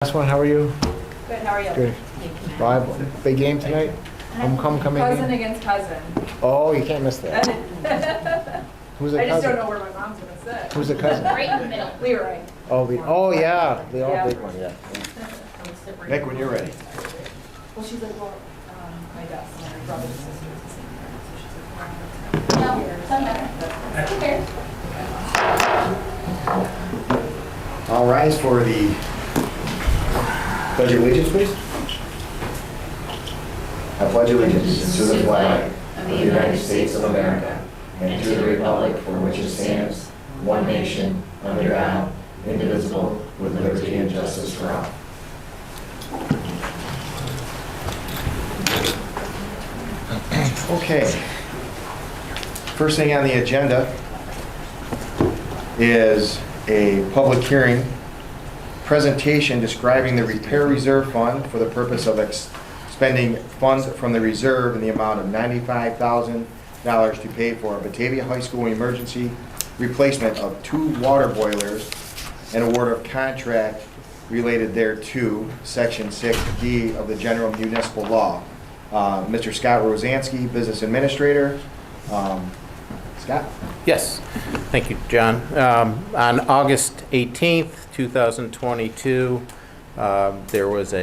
Last one, how are you? Good, how are you? Good. Live, big game tonight? Homecoming coming Cousin in? against cousin. Oh, you can't miss that. Who's the I just don't cousin? know where my mom's gonna sit. Who's the cousin? Right in the middle. Leroy. Oh, yeah, the Yeah. big one, yeah. Nick, when you're ready. Well, she's like, well, my dad's and my brother's sister is the same parents, so she's like, No, doesn't matter. Okay. All rise for the pledge of allegiance, please. I pledge allegiance to the flag of the United States of America and to the republic for which it stands, one nation, under God, indivisible, with liberty and justice for all. Okay. First thing on the agenda is a public hearing presentation describing the repair reserve fund for the purpose of expending funds from the reserve in the amount of $95,000 to pay for a Batavia High School emergency replacement of 2 water boilers and award of contract related thereto, Section 6D of the General Municipal Law. Mr. Scott Rosansky, Business Administrator. Scott? Yes, thank you, John. On August 18th, 2022, there was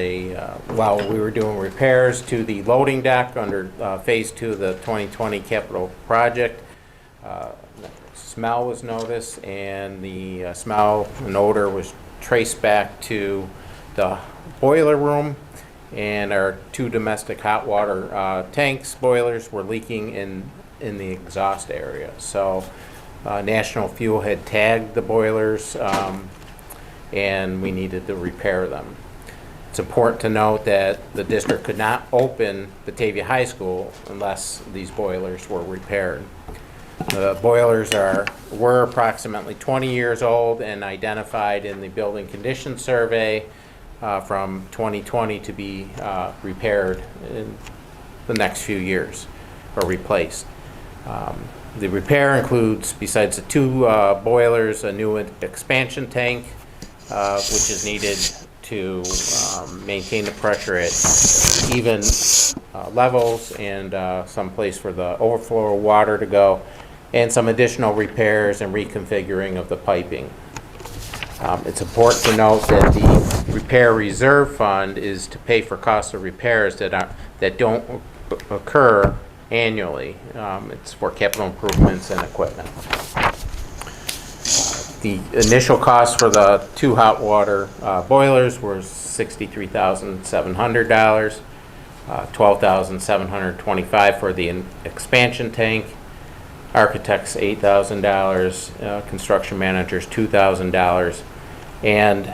while we were doing repairs to the loading dock under Phase 2 of the 2020 capital project, smell was noticed, and the smell and odor was traced back to the boiler room, and our 2 domestic hot water tanks boilers were leaking in the exhaust area. So National Fuel had tagged the boilers and we needed to repair them. It's important to note that the district could not open Batavia High School unless these boilers were repaired. The boilers were approximately 20 years old and identified in the building condition survey from 2020 to be repaired in the next few years or replaced. The repair includes, besides the 2 boilers, a new expansion tank, which is needed to maintain the pressure at even levels and some place for the overflow of water to go, and some additional repairs and reconfiguring of the piping. It's important to note that the repair reserve fund is to pay for costs of repairs that don't occur annually. It's for capital improvements and equipment. The initial cost for the 2 hot water boilers were $63,700, $12,725 for the expansion tank, architects $8,000, construction managers $2,000, and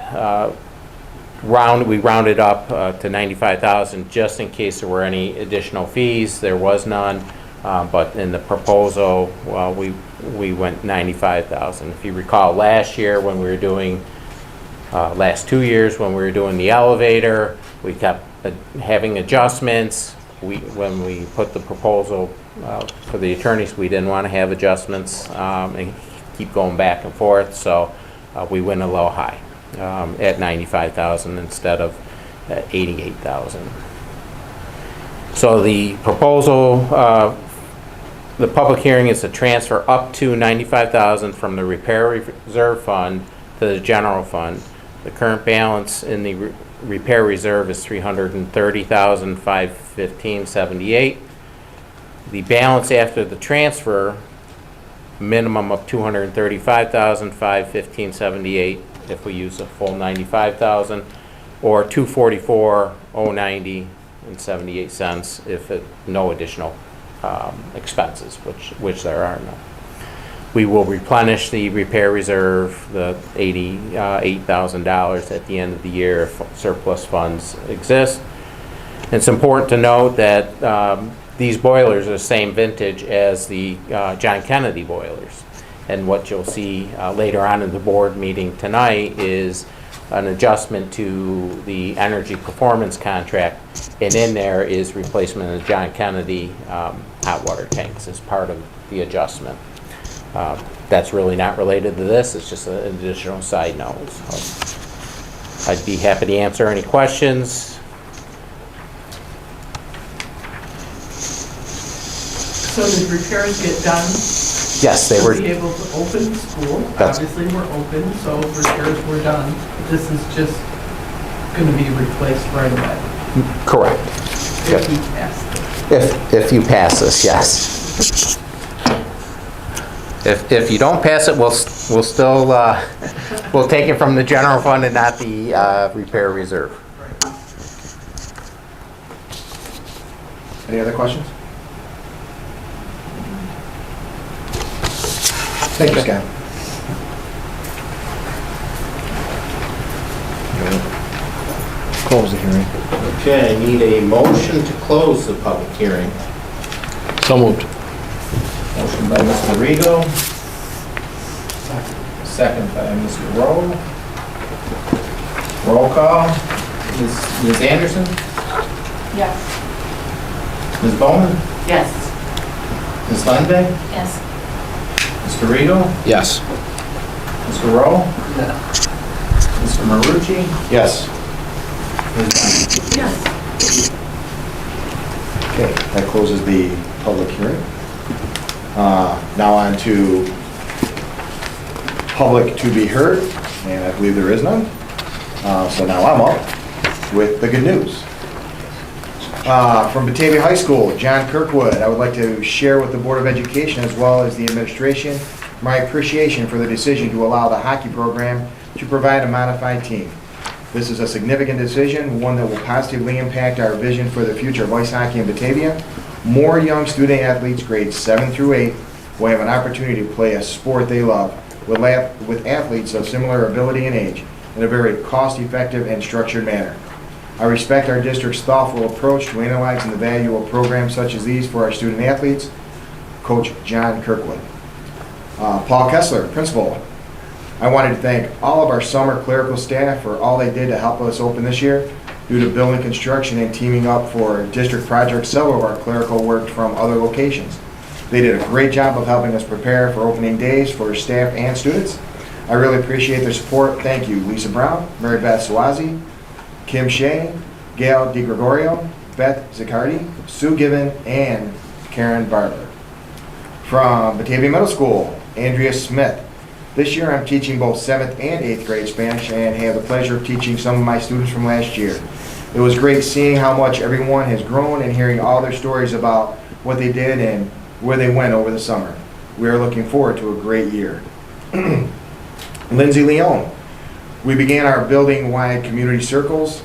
we rounded up to $95,000 just in case there were any additional fees. There was none, but in the proposal, we went $95,000. If you recall, last year when we were doing, last 2 years when we were doing the elevator, we kept having adjustments. When we put the proposal for the attorneys, we didn't want to have adjustments and keep going back and forth, so we went a little high. At $95,000 instead of $88,000. So the proposal, the public hearing is to transfer up to $95,000 from the repair reserve fund to the general fund. The current balance in the repair reserve is $330,515.78. The balance after the transfer, minimum of $235,515.78. if we use a full $95,000, or $244,090 and 78 cents if no additional expenses, which there are none. We will replenish the repair reserve, the $88,000 at the end of the year if surplus funds exist. It's important to note that these boilers are the same vintage as the John Kennedy boilers. And what you'll see later on in the board meeting tonight is an adjustment to the energy performance contract, and in there is replacement of the John Kennedy hot water tanks as part of the adjustment. That's really not related to this, it's just an additional side note. So. I'd be happy to answer any questions. So did repairs get done? Yes, they To were. be able to open school? That's- Obviously, we're open, so repairs were done. This is just going to be replaced right away Correct. if we pass this. If you pass this, yes. If you don't pass it, we'll still, we'll take it from the general fund and not the repair reserve. Any other questions? Thank you, Scott. Close the hearing. Okay, I need a motion to close the public hearing. So moved. Motion by Mr. Rego. Second by Mr. Rowe. Roll call. Ms. Anderson? Yes. Ms. Bowman? Yes. Ms. Lundberg? Yes. Mr. Rego? Yes. Mr. Rowe? Mr. Marucci? Yes. Ms. Dunn? Yes. Okay, that closes the public hearing. Now on to public to be heard, and I believe there is none. So now I'm up with the good news. From Batavia High School, John Kirkwood, I would like to share with the Board of Education as well as the administration my appreciation for the decision to allow the hockey program to provide a modified team. This is a significant decision, one that will positively impact our vision for the future of ice hockey in Batavia. More young student athletes grades 7 through 8 will have an opportunity to play a sport they love with athletes of similar ability and age in a very cost-effective and structured manner. I respect our district's thoughtful approach to analyzing the value of programs such as these for our student athletes. Coach John Kirkwood. Paul Kessler, principal. I wanted to thank all of our summer clerical staff for all they did to help us open this year. Due to building construction and teaming up for district projects, several of our clerical worked from other locations. They did a great job of helping us prepare for opening days for staff and students. I really appreciate their support. Thank you, Lisa Brown, Mary Beth Suazi, Kim Shea, Gail DiGregorio, Beth Ziccardi, Sue Given, and Karen Barber. From Batavia Middle School, Andrea Smith. This year I'm teaching both 7th and 8th grade Spanish and have the pleasure of teaching some of my students from last year. It was great seeing how much everyone has grown and hearing all their stories about what they did and where they went over the summer. We are looking forward to a great year. Lindsay Leone. We began our building-wide community circles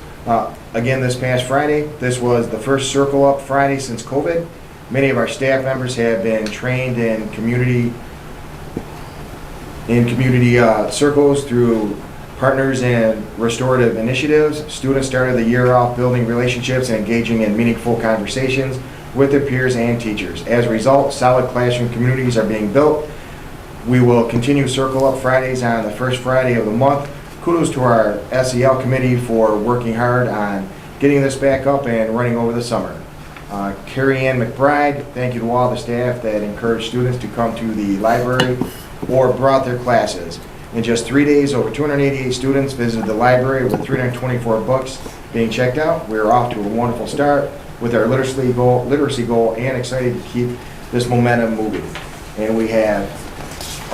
again this past Friday. This was the first Circle Up Friday since COVID. Many of our staff members have been trained in community circles through partners and restorative initiatives. Students started the year off building relationships and engaging in meaningful conversations with their peers and teachers. As a result, solid classroom communities are being built. We will continue Circle Up Fridays on the first Friday of the month. Kudos to our SEL committee for working hard on getting this back up and running over the summer. Carrie Ann McBride, thank you to all the staff that encouraged students to come to the library or brought their classes. In just 3 days, over 288 students visited the library with 324 books being checked out. We are off to a wonderful start with our literacy goal and excited to keep this momentum moving. And we have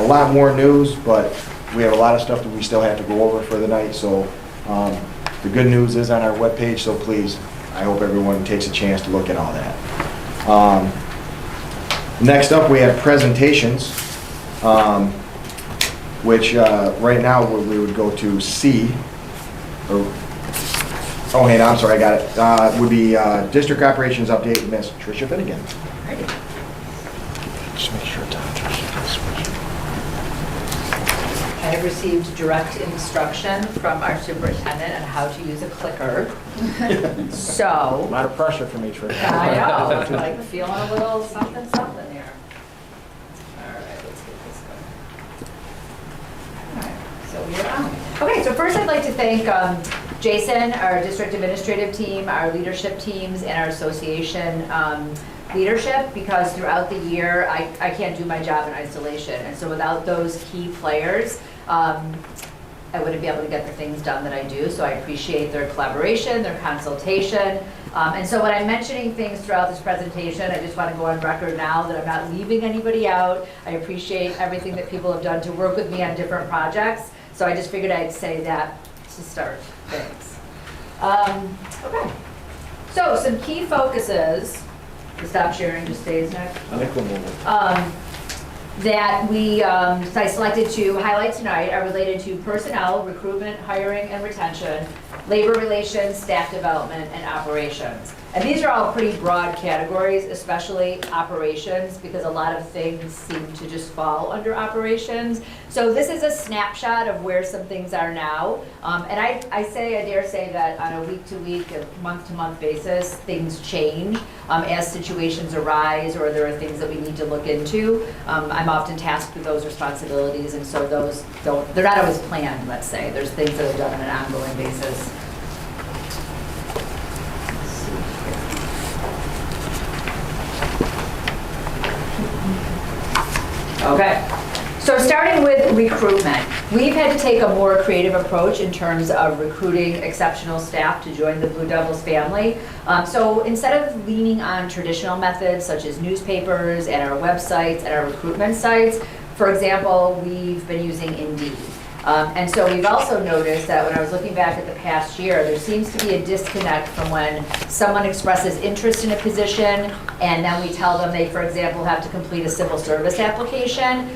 a lot more news, but we have a lot of stuff that we still have to go over for the night. So the good news is on our webpage, so please, I hope everyone takes a chance to look at all that. Next up, we have presentations, which right now we would go to C. Oh, hey, no, I'm sorry, I got it. Would be District Operations Update, Miss Tricia Finnegan. Just make sure I have received direct instruction from our superintendent on how to use a clicker. A So, lot of pressure from me, Tricia. I know, it's like feeling a little something, something here. All right, let's get this going. All right, so we're on. Okay, so first I'd like to thank Jason, our district administrative team, our leadership teams, and our association leadership, because throughout the year, I can't do my job in isolation. And so without those key players, I wouldn't be able to get the things done that I do. So I appreciate their collaboration, their consultation. And so when I'm mentioning things throughout this presentation, I just want to go on record now that I'm not leaving anybody out. I appreciate everything that people have done to work with me on different projects. So I just figured I'd say that to start. Thanks. Okay. So some key focuses, to stop sharing, just stays next. That I selected to highlight tonight are related to personnel, recruitment, hiring, and retention, labor relations, staff development, and operations. And these are all pretty broad categories, especially operations, because a lot of things seem to just fall under operations. So this is a snapshot of where some things are now. And I dare say that on a week-to-week, a month-to-month basis, things change as situations arise or there are things that we need to look into. I'm often tasked with those responsibilities, and so they're not always planned, let's say. There's things that are done on an ongoing basis. Okay, so starting with recruitment, we've had to take a more creative approach in terms of recruiting exceptional staff to join the Blue Devils family. So instead of leaning on traditional methods such as newspapers and our websites and our recruitment sites, for example, we've been using Indeed. And so we've also noticed that when I was looking back at the past year, there seems to be a disconnect from when someone expresses interest in a position and then we tell them they, for example, have to complete a civil service application.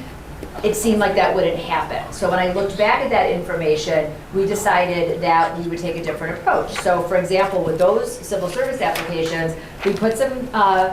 It seemed like that wouldn't happen. So when I looked back at that information, we decided that we would take a different approach. So for example, with those civil service applications, we put some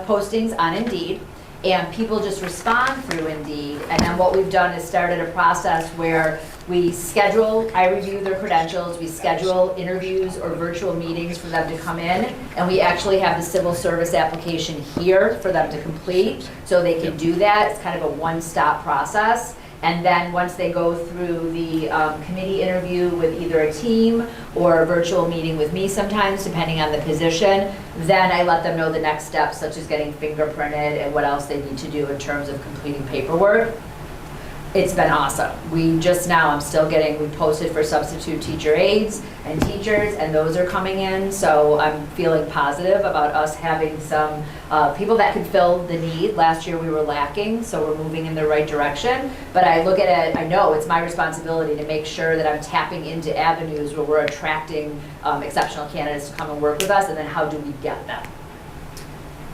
postings on Indeed, and people just respond through Indeed. And then what we've done is started a process where we schedule, I review their credentials, we schedule interviews or virtual meetings for them to come in, and we actually have the civil service application here for them to complete, so they can do that. It's kind of a one-stop process. And then once they go through the committee interview with either a team or a virtual meeting with me sometimes, depending on the position, then I let them know the next steps, such as getting fingerprinted and what else they need to do in terms of completing paperwork. It's been awesome. We posted for substitute teacher aides and teachers, and those are coming in. So I'm feeling positive about us having some people that can fill the need. Last year we were lacking, so we're moving in the right direction. But I look at it, I know it's my responsibility to make sure that I'm tapping into avenues where we're attracting exceptional candidates to come and work with us, and then how do we get them?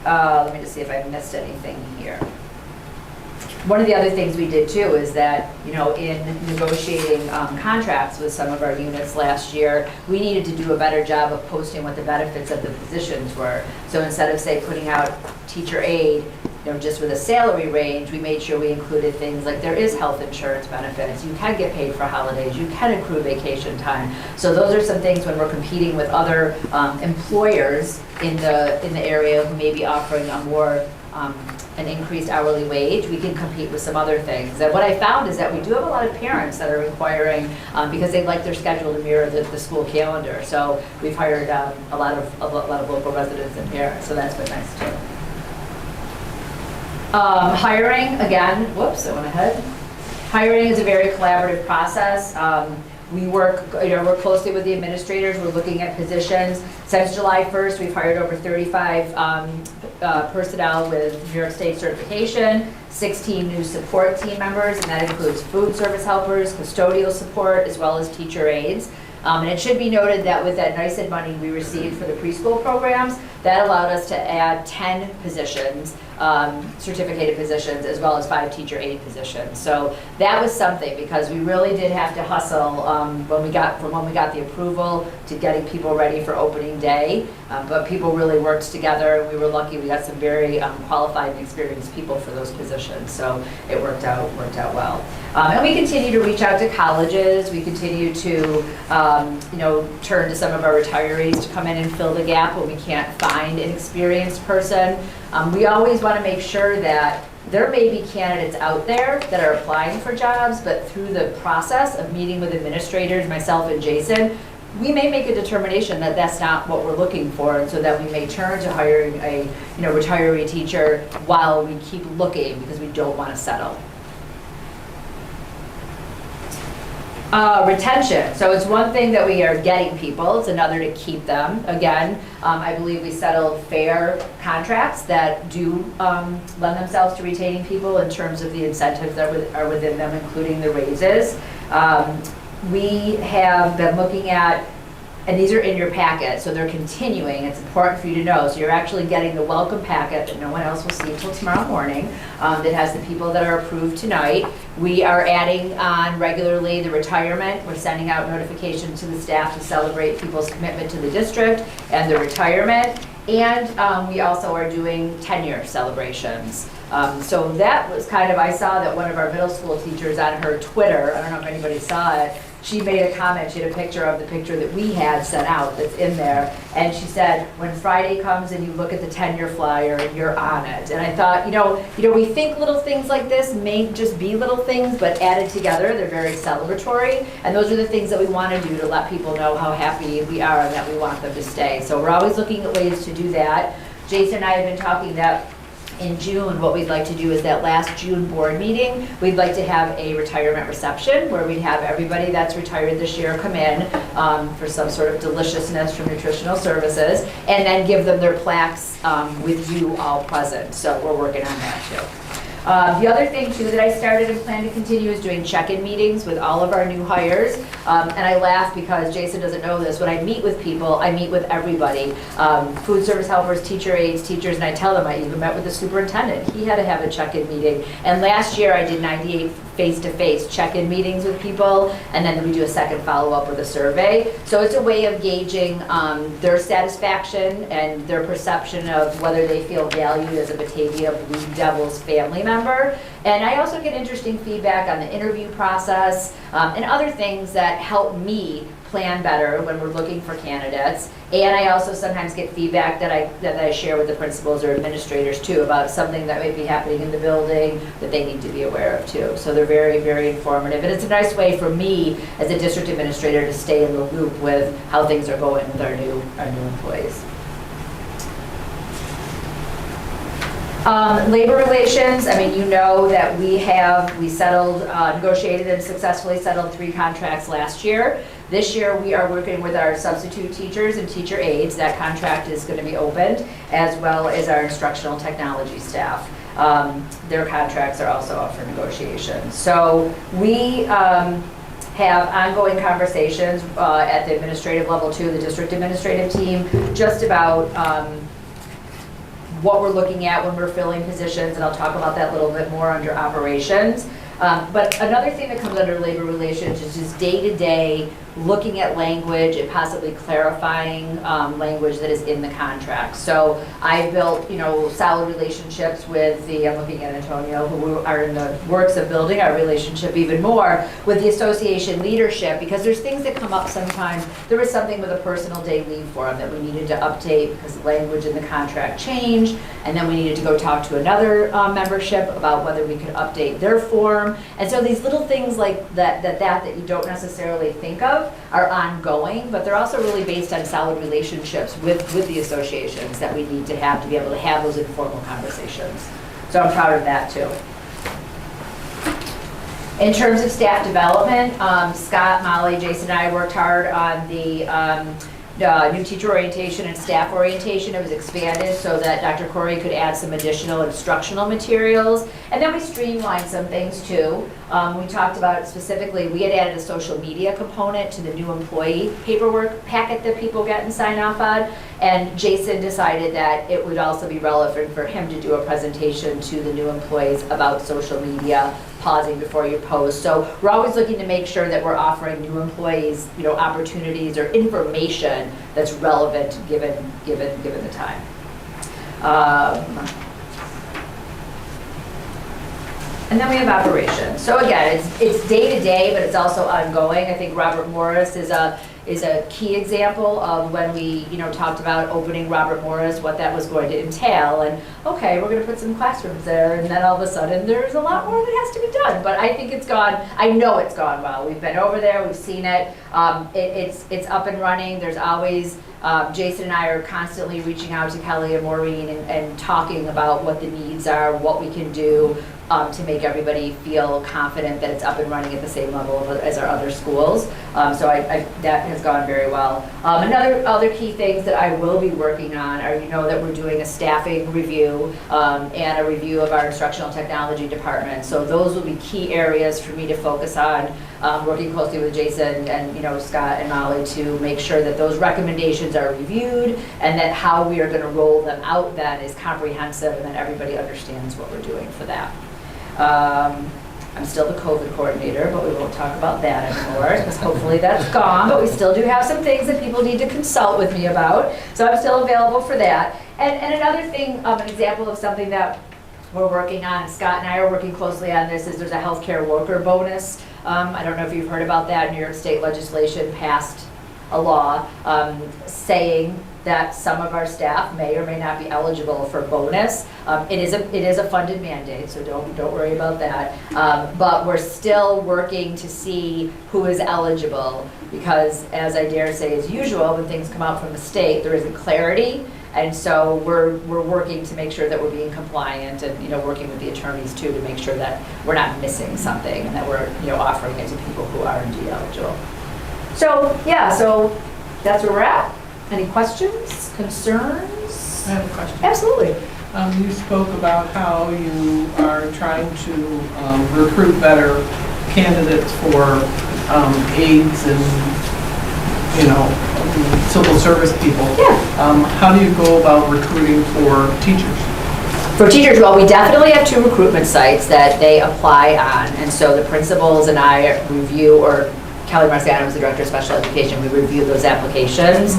Let me just see if I missed anything here. One of the other things we did too is that, in negotiating contracts with some of our units last year, we needed to do a better job of posting what the benefits of the positions were. So instead of, say, putting out teacher aide, just with a salary range, we made sure we included things like there is health insurance benefits, you can get paid for holidays, you can accrue vacation time. So those are some things when we're competing with other employers in the area who may be offering a more an increased hourly wage, we can compete with some other things. And what I found is that we do have a lot of parents that are inquiring because they'd like their schedule to mirror the school calendar. So we've hired a lot of local residents and parents, so that's been nice too. Hiring, again, whoops, I went ahead. Hiring is a very collaborative process. We work closely with the administrators. We're looking at positions. Since July 1st, we've hired over 35 personnel with New York State certification, 16 new support team members, and that includes food service helpers, custodial support, as well as teacher aides. And it should be noted that with that NYSED money we received for the preschool programs, that allowed us to add 10 positions, certificated positions, as well as 5 teacher aide positions. So that was something, because we really did have to hustle when we got the approval to getting people ready for opening day. But people really worked together, and we were lucky. We got some very qualified and experienced people for those positions. So it worked out well. And we continue to reach out to colleges. We continue to turn to some of our retirees to come in and fill the gap when we can't find an experienced person. We always want to make sure that there may be candidates out there that are applying for jobs, but through the process of meeting with administrators, myself and Jason, we may make a determination that that's not what we're looking for, and so that we may turn to hiring a retiree teacher while we keep looking, because we don't want to settle. Retention. So it's one thing that we are getting people, it's another to keep them. Again, I believe we settled fair contracts that do lend themselves to retaining people in terms of the incentives that are within them, including the raises. We have been looking at, and these are in your packet, so they're continuing. It's important for you to know. So you're actually getting the welcome packet that no one else will see until tomorrow morning that has the people that are approved tonight. We are adding on regularly the retirement. We're sending out notifications to the staff to celebrate people's commitment to the district and the retirement. And we also are doing tenure celebrations. So that was kind of, I saw that one of our middle school teachers on her Twitter, I don't know if anybody saw it, she made a comment, she had a picture of the picture that we had sent out that's in there, and she said, when Friday comes and you look at the tenure flyer, you're on it. And I thought, we think little things like this may just be little things, but added together, they're very celebratory, and those are the things that we want to do to let people know how happy we are and that we want them to stay. So we're always looking at ways to do that. Jason and I have been talking that in June, what we'd like to do is that last June board meeting, we'd like to have a retirement reception where we'd have everybody that's retired this year come in for some sort of deliciousness from nutritional services, and then give them their plaques with you all present. So we're working on that too. The other thing too that I started and plan to continue is doing check-in meetings with all of our new hires. And I laugh because Jason doesn't know this. When I meet with people, I meet with everybody. Food service helpers, teacher aides, teachers, and I tell them I even met with the superintendent. He had to have a check-in meeting. And last year I did 98 face-to-face check-in meetings with people, and then we do a second follow-up with a survey. So it's a way of gauging their satisfaction and their perception of whether they feel valued as a Batavia Blue Devils family member. And I also get interesting feedback on the interview process and other things that help me plan better when we're looking for candidates. And I also sometimes get feedback that I share with the principals or administrators too about something that might be happening in the building that they need to be aware of too. So they're very, very informative. And it's a nice way for me as a district administrator to stay in the loop with how things are going with our new employees. Labor relations, I mean, you know that we settled, negotiated and successfully settled 3 contracts last year. This year we are working with our substitute teachers and teacher aides. That contract is going to be opened, as well as our instructional technology staff. Their contracts are also up for negotiation. So we have ongoing conversations at the administrative level too, the district administrative team, just about what we're looking at when we're filling positions, and I'll talk about that a little bit more under operations. But another thing that comes under labor relations is just day-to-day looking at language and possibly clarifying language that is in the contract. So I've built, solid relationships with I'm looking at Antonio, who are in the works of building our relationship even more with the association leadership, because there's things that come up sometimes. There was something with a personal day leave for them that we needed to update because the language in the contract changed, and then we needed to go talk to another membership about whether we could update their form. And so these little things like that you don't necessarily think of are ongoing, but they're also really based on solid relationships with the associations that we need to be able to have those informal conversations. So I'm proud of that too. In terms of staff development, Scott, Molly, Jason and I worked hard on the new teacher orientation and staff orientation. It was expanded so that Dr. Corey could add some additional instructional materials. And then we streamlined some things too. We talked about specifically, we had added a social media component to the new employee paperwork packet that people get and sign off on. And Jason decided that it would also be relevant for him to do a presentation to the new employees about social media, pausing before you post. So we're always looking to make sure that we're offering new employees, opportunities or information that's relevant given the time. And then we have operations. So again, it's day to day, but it's also ongoing. I think Robert Morris is a key example of when we, talked about opening Robert Morris, what that was going to entail. And okay, we're going to put some classrooms there, and then all of a sudden there's a lot more that has to be done. But I think I know it's gone well. We've been over there, we've seen it. It's up and running. There's always, Jason and I are constantly reaching out to Kelly and Maureen and talking about what the needs are, what we can do. to make everybody feel confident that it's up and running at the same level as our other schools. So that has gone very well. Other key things that I will be working on are, that we're doing a staffing review and a review of our instructional technology department. So those will be key areas for me to focus on, working closely with Jason and Scott and Molly to make sure that those recommendations are reviewed and that how we are going to roll them out then is comprehensive and that everybody understands what we're doing for that. I'm still the COVID coordinator, but we won't talk about that anymore because hopefully that's gone, but we still do have some things that people need to consult with me about. So I'm still available for that. And another thing, an example of something that we're working on, Scott and I are working closely on this, is there's a healthcare worker bonus. I don't know if you've heard about that. New York State legislation passed a law saying that some of our staff may or may not be eligible for bonus. It is a funded mandate, so don't worry about that. But we're still working to see who is eligible because, as I dare say, as usual, when things come out from the state, there isn't clarity. And so we're working to make sure that we're being compliant and working with the attorneys too to make sure that we're not missing something and that we're offering it to people who are indeed eligible. So that's where we're at. Any questions, concerns? I have a question. Absolutely. You spoke about how you are trying to recruit better candidates for aides and civil service people. Yeah. How do you go about recruiting for teachers? For teachers, well, we definitely have 2 recruitment sites that they apply on, and so the principals and I review, or Kelly Marciano is the Director of Special Education, we review those applications.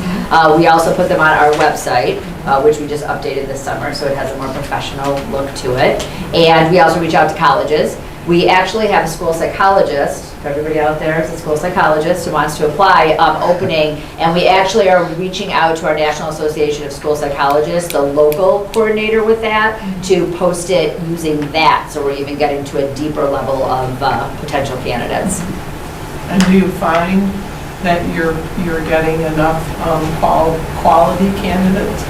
We also put them on our website, which we just updated this summer, so it has a more professional look to it. And we also reach out to colleges. We actually have a school psychologist, if everybody out there is a school psychologist who wants to apply, opening, and we actually are reaching out to our National Association of School Psychologists, the local coordinator with that, to post it using that, so we're even getting to a deeper level of potential candidates. And do you find that you're getting enough quality candidates?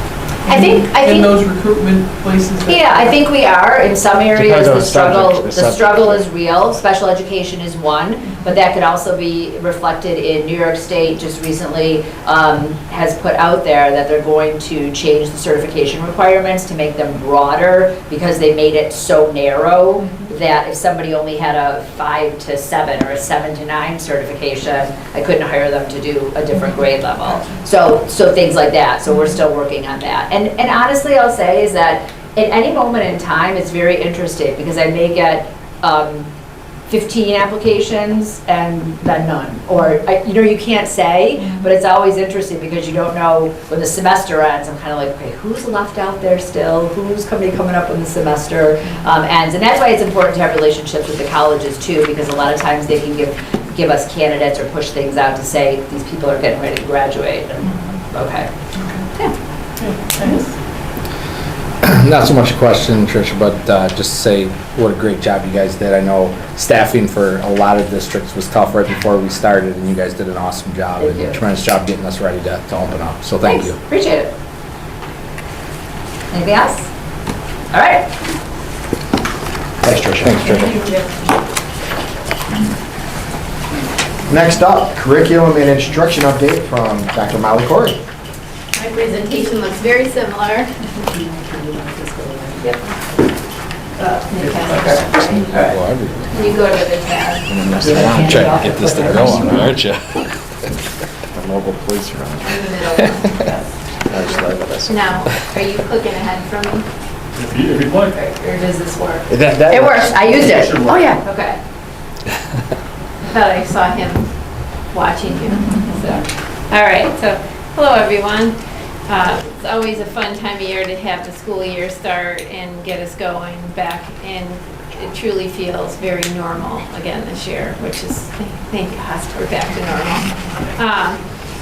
I think in those recruitment places. I think we are. In some areas, Depends on the struggle is real. Special education is one, but that could also be reflected in New York State. Just recently has put out there that they're going to change the certification requirements to make them broader because they made it so narrow that if somebody only had a 5 to 7 or a 7 to 9 certification, I couldn't hire them to do a different grade level. So things like that. So we're still working on that. And honestly, I'll say is that at any moment in time, it's very interesting because I may get 15 applications and then none. Or, you can't say, but it's always interesting because you don't know when the semester ends. I'm kind of like, okay, who's left out there still? Who's coming up when the semester ends? And that's why it's important to have relationships with the colleges too, because a lot of times they can give us candidates or push things out to say, these people are getting ready to graduate. Okay. Yeah. Not so much a question, Tricia, but just to say what a great job you guys did. I know staffing for a lot of districts was tough right before we started, and you guys did an awesome job and a tremendous job getting us ready to open up. So thank you. Appreciate it. Anything else? All right. Thanks, Tricia. Thanks, Tricia. Next up, curriculum and instruction update from Dr. Molly Corey. My presentation looks very similar. Yep. Can you go to the tab? I'm trying to get this thing going, aren't you? The local police are on. In the middle. Now, are you clicking ahead from me? If you'd like. Or does this work? It works. I used it. Oh, yeah. Okay. I thought I saw him watching you. So, all right, so hello everyone. It's always a fun time of year to have the school year start and get us going back, and it truly feels very normal again this year, which is, thank God, we're back to normal.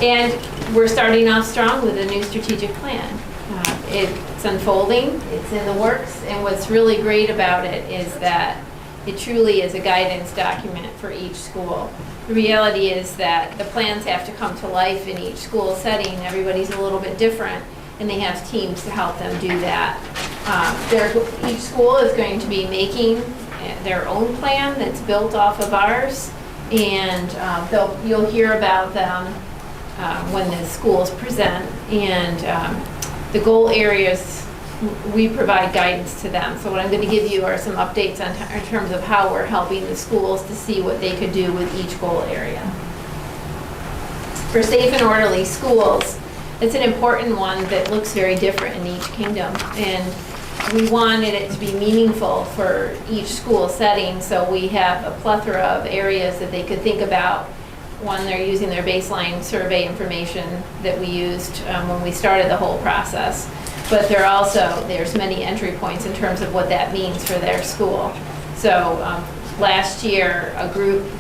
And we're starting off strong with a new strategic plan. It's unfolding, it's in the works, and what's really great about it is that it truly is a guidance document for each school. The reality is that the plans have to come to life in each school setting. Everybody's a little bit different, and they have teams to help them do that. Each school is going to be making their own plan that's built off of ours. And you'll hear about them when the schools present. And the goal areas, we provide guidance to them. So what I'm going to give you are some updates in terms of how we're helping the schools to see what they could do with each goal area. For safe and orderly schools, it's an important one that looks very different in each kingdom. And we wanted it to be meaningful for each school setting, so we have a plethora of areas that they could think about. One, they're using their baseline survey information that we used when we started the whole process. But there's many entry points in terms of what that means for their school. So last year, a group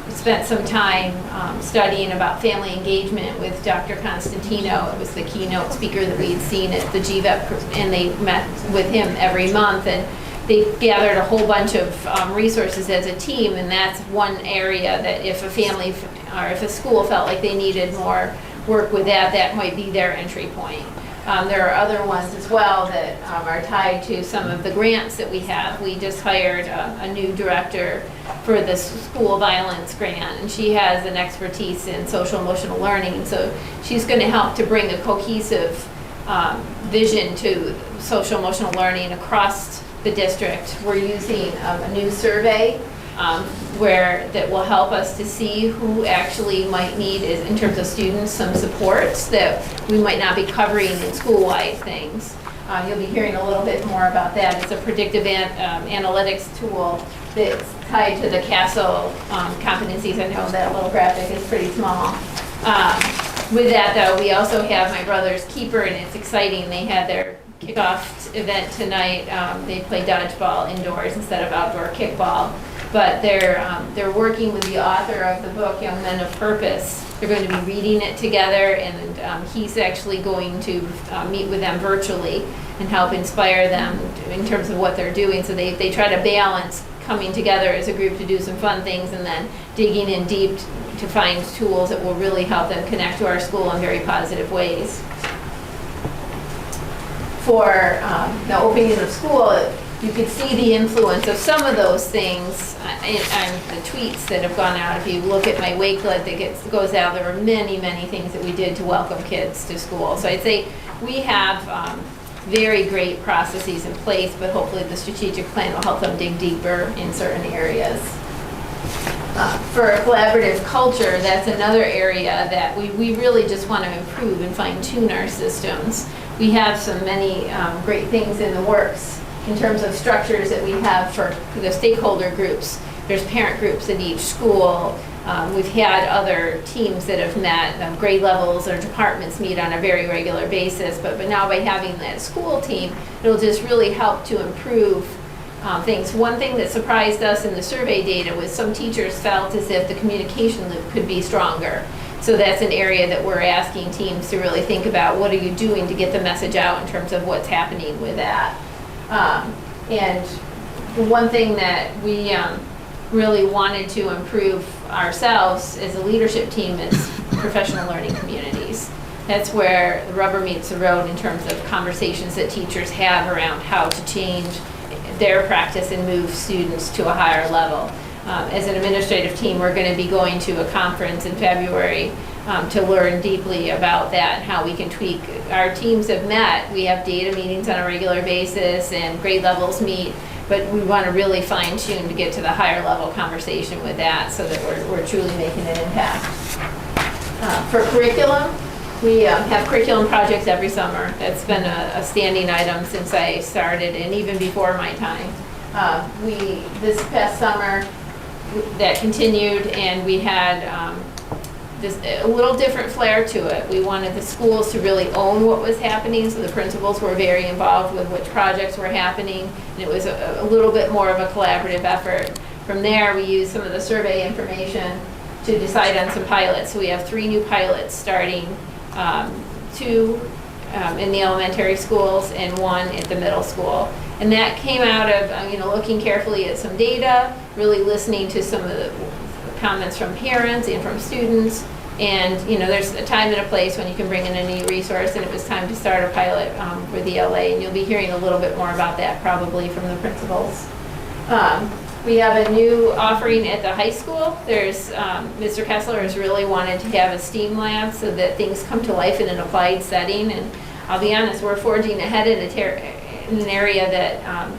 spent some time studying about family engagement with Dr. Constantino. It was the keynote speaker that we had seen at the GVEP, and they met with him every month, and they gathered a whole bunch of resources as a team, and that's one area that if a family or if a school felt like they needed more work with that might be their entry point. There are other ones as well that are tied to some of the grants that we have. We just hired a new director for the school violence grant, and she has an expertise in social emotional learning. So she's going to help to bring a cohesive vision to social emotional learning across the district. We're using a new survey that will help us to see who actually might need, in terms of students, some supports that we might not be covering in school-wide things. You'll be hearing a little bit more about that. It's a predictive analytics tool that's tied to the CASEL competencies. I know that little graphic is pretty small. With that, though, we also have My Brother's Keeper, and it's exciting. They had their kickoff event tonight. They play dodgeball indoors instead of outdoor kickball. But they're working with the author of the book, Young Men of Purpose. They're going to be reading it together, and he's actually going to meet with them virtually and help inspire them in terms of what they're doing. So they try to balance coming together as a group to do some fun things and then digging in deep to find tools that will really help them connect to our school in very positive ways. For the opening of school, you could see the influence of some of those things and the tweets that have gone out. If you look at my Wakelet that goes out, there are many, many things that we did to welcome kids to school. So I'd say we have very great processes in place, but hopefully the strategic plan will help them dig deeper in certain areas. For a collaborative culture, that's another area that we really just want to improve and fine-tune our systems. We have so many great things in the works in terms of structures that we have for the stakeholder groups. There's parent groups at each school. We've had other teams that have met, grade levels or departments meet on a very regular basis, but now by having that school team, it'll just really help to improve things. One thing that surprised us in the survey data was some teachers felt as if the communication loop could be stronger. So that's an area that we're asking teams to really think about. What are you doing to get the message out in terms of what's happening with that? And one thing that we really wanted to improve ourselves as a leadership team is professional learning communities. That's where the rubber meets the road in terms of conversations that teachers have around how to change their practice and move students to a higher level. As an administrative team, we're going to be going to a conference in February to learn deeply about that and how we can tweak. Our teams have met. We have data meetings on a regular basis and grade levels meet, but we want to really fine tune to get to the higher level conversation with that so that we're truly making an impact. For curriculum, we have curriculum projects every summer. That's been a standing item since I started and even before my time. This past summer, that continued, and we had just a little different flair to it. We wanted the schools to really own what was happening, so the principals were very involved with which projects were happening, and it was a little bit more of a collaborative effort. From there, we used some of the survey information to decide on some pilots. So we have 3 new pilots starting, 2 in the elementary schools and 1 at the middle school. And that came out of looking carefully at some data, really listening to some of the comments from parents and from students. And there's a time and a place when you can bring in a new resource, and it was time to start a pilot for the LA. And you'll be hearing a little bit more about that probably from the principals. We have a new offering at the high school. There's, Mr. Kessler has really wanted to have a STEAM lab so that things come to life in an applied setting. And I'll be honest, we're forging ahead in an area that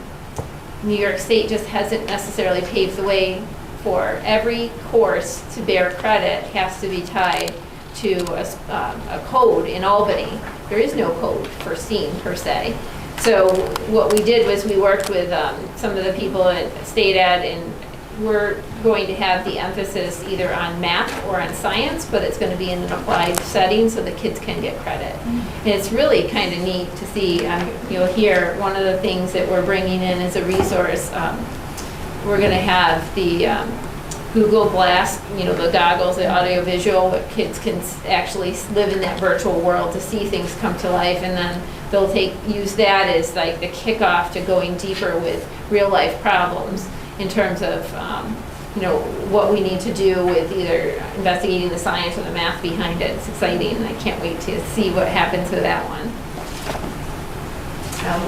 New York State just hasn't necessarily paved the way for. Every course to bear credit has to be tied to a code in Albany. There is no code for STEAM per se. So what we did was we worked with some of the people at State Ed, and we're going to have the emphasis either on math or on science, but it's going to be in an applied setting so the kids can get credit. And it's really kind of neat to see, you'll hear one of the things that we're bringing in as a resource, we're going to have the Google Glass, the goggles, the audio-visual, where kids can actually live in that virtual world to see things come to life, and then they'll use that as like the kickoff to going deeper with real-life problems in terms of, what we need to do with either investigating the science or the math behind it. It's exciting, and I can't wait to see what happens with that one.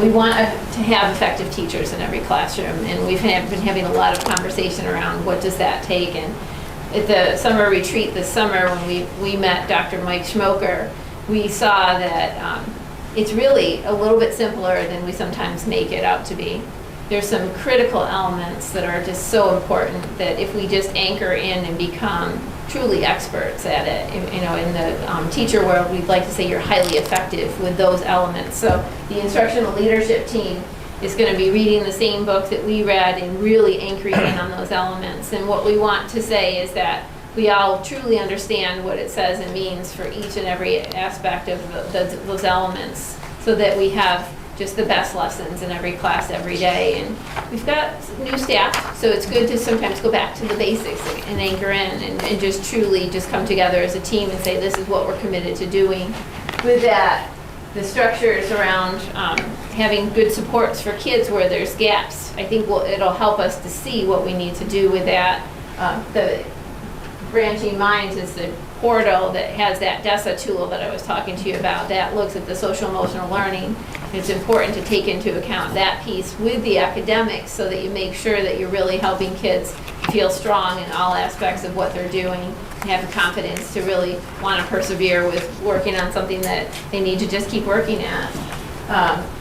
We want to have effective teachers in every classroom, and we've been having a lot of conversation around what does that take. And at the summer retreat this summer, when we met Dr. Mike Schmoker, we saw that it's really a little bit simpler than we sometimes make it out to be. There's some critical elements that are just so important that if we just anchor in and become truly experts at it, in the teacher world, we'd like to say you're highly effective with those elements. So the instructional leadership team is going to be reading the same book that we read and really anchoring in on those elements. And what we want to say is that we all truly understand what it says and means for each and every aspect of those elements, so that we have just the best lessons in every class every day. And we've got new staff, so it's good to sometimes go back to the basics and anchor in and just truly just come together as a team and say, this is what we're committed to doing. With that, the structures around having good supports for kids where there's gaps, I think it'll help us to see what we need to do with that. The Branching Minds is the portal that has that DESA tool that I was talking to you about. That looks at the social emotional learning. It's important to take into account that piece with the academics so that you make sure that you're really helping kids feel strong in all aspects of what they're doing and have the confidence to really want to persevere with working on something that they need to just keep working at.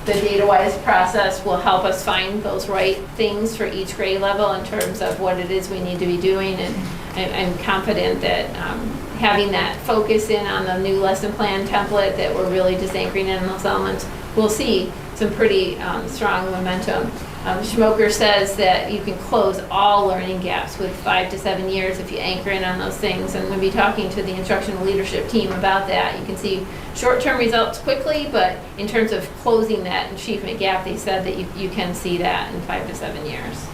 The data-wise process will help us find those right things for each grade level in terms of what it is we need to be doing, and I'm confident that having that focus in on the new lesson plan template, that we're really just anchoring in on those elements, we'll see some pretty strong momentum. Schmoker says that you can close all learning gaps with 5 to 7 years if you anchor in on those things, and we'll be talking to the instructional leadership team about that. You can see short-term results quickly, but in terms of closing that achievement gap, they said that you can see that in 5 to 7 years.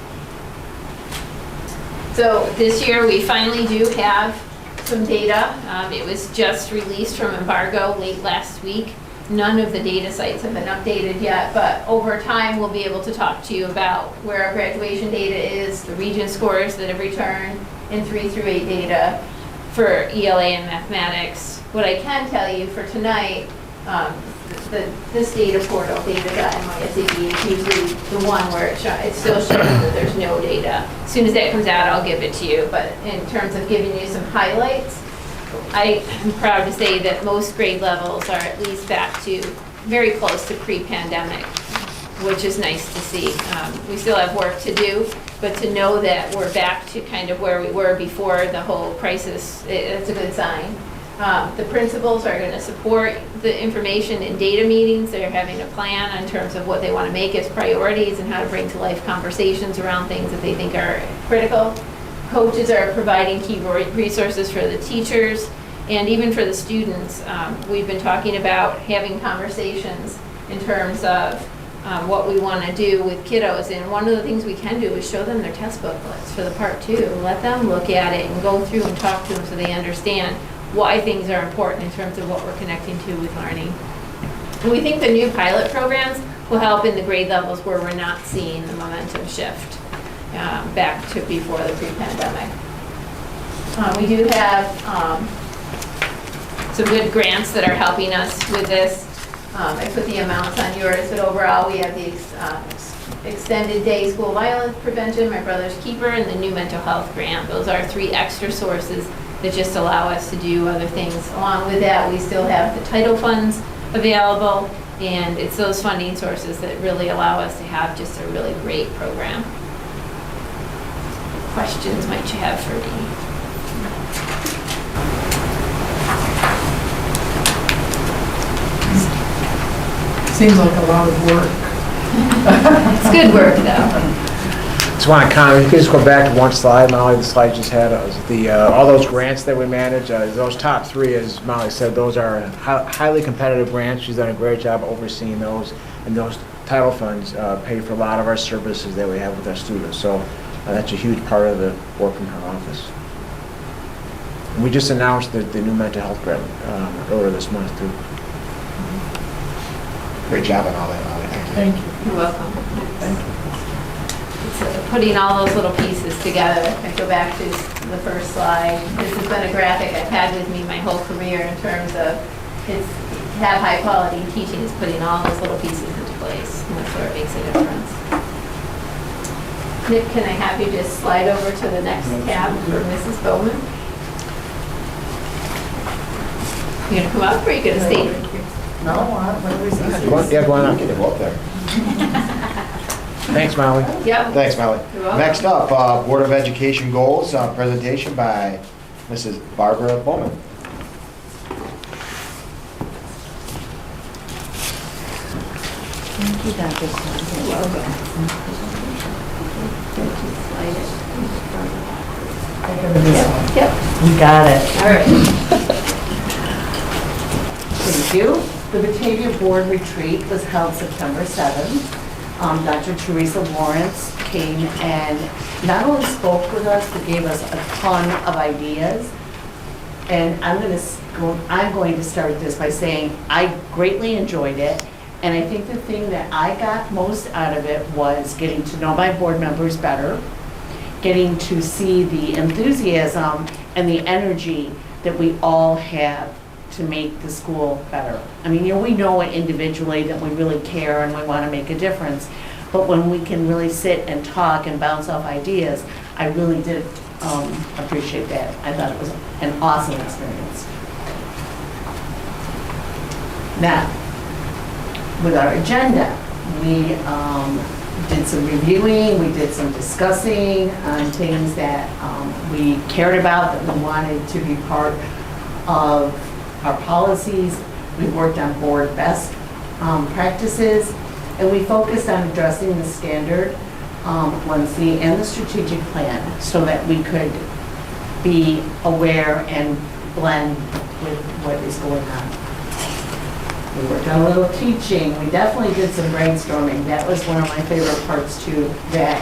So this year we finally do have some data. It was just released from embargo late last week. None of the data sites have been updated yet, but over time we'll be able to talk to you about where our graduation data is, the region scores that have returned, and 3 through 8 data for ELA and mathematics. What I can tell you for tonight, this data portal, data.nysab, is usually the one where it still shows that there's no data. As soon as that comes out, I'll give it to you, but in terms of giving you some highlights, I am proud to say that most grade levels are at least back to very close to pre-pandemic, which is nice to see. We still have work to do, but to know that we're back to kind of where we were before the whole crisis, it's a good sign. The principals are going to support the information in data meetings. They're having a plan in terms of what they want to make as priorities and how to bring to life conversations around things that they think are critical. Coaches are providing key resources for the teachers and even for the students. We've been talking about having conversations in terms of what we want to do with kiddos, and one of the things we can do is show them their test booklets for the Part 2. Let them look at it and go through and talk to them so they understand why things are important in terms of what we're connecting to with learning. And we think the new pilot programs will help in the grade levels where we're not seeing the momentum shift back to before the pre-pandemic. We do have some good grants that are helping us with this. I put the amounts on yours, but overall we have these extended day school violence prevention, My Brother's Keeper, and the new mental health grant. Those are 3 extra sources that just allow us to do other things. Along with that, we still have the title funds available, and it's those funding sources that really allow us to have just a really great program. Questions might you have for me? Seems like a lot of work. It's good work, though. Just want to comment, you can just go back to one slide, Molly, the slide you just had, all those grants that we manage, those top 3, as Molly said, those are highly competitive grants. She's done a great job overseeing those, and those title funds pay for a lot of our services that we have with our students. So that's a huge part of the work in her office. And we just announced the new mental health grant earlier this month, too. Great job on all that, Molly. Thank you. Thank you. You're welcome. Thank you. It's putting all those little pieces together. I go back to the first slide. This has been a graphic I've had with me my whole career in terms of it's have high quality teaching is putting all those little pieces into place. And that's where it makes a difference. Nick, can I have you just slide over to the next tab for Mrs. Bowman? You gonna come up or are you gonna stay? No, what do we say? Yeah, go on up. Get them up there. Thanks, Molly. Yep. Thanks, Molly. You're welcome. Next up, Board of Education Goals, presentation by Mrs. Barbara Bowman. Thank you, Dr. Swanson. You're welcome. Yep. You got it. All right. Thank you. The Batavia Board Retreat was held September 7th. Dr. Teresa Lawrence came and not only spoke with us, but gave us a ton of ideas. And I'm going to start this by saying I greatly enjoyed it. And I think the thing that I got most out of it was getting to know my board members better, getting to see the enthusiasm and the energy that we all have to make the school better. I mean, we know it individually that we really care and we want to make a difference, but when we can really sit and talk and bounce off ideas, I really did appreciate that. I thought it was an awesome experience. Now, with our agenda, we did some reviewing, we did some discussing on things that we cared about, that we wanted to be part of our policies. We worked on board best practices, and we focused on addressing the standard 1C and the strategic plan so that we could be aware and blend with what is going on. We worked on a little teaching. We definitely did some brainstorming. That was one of my favorite parts too, that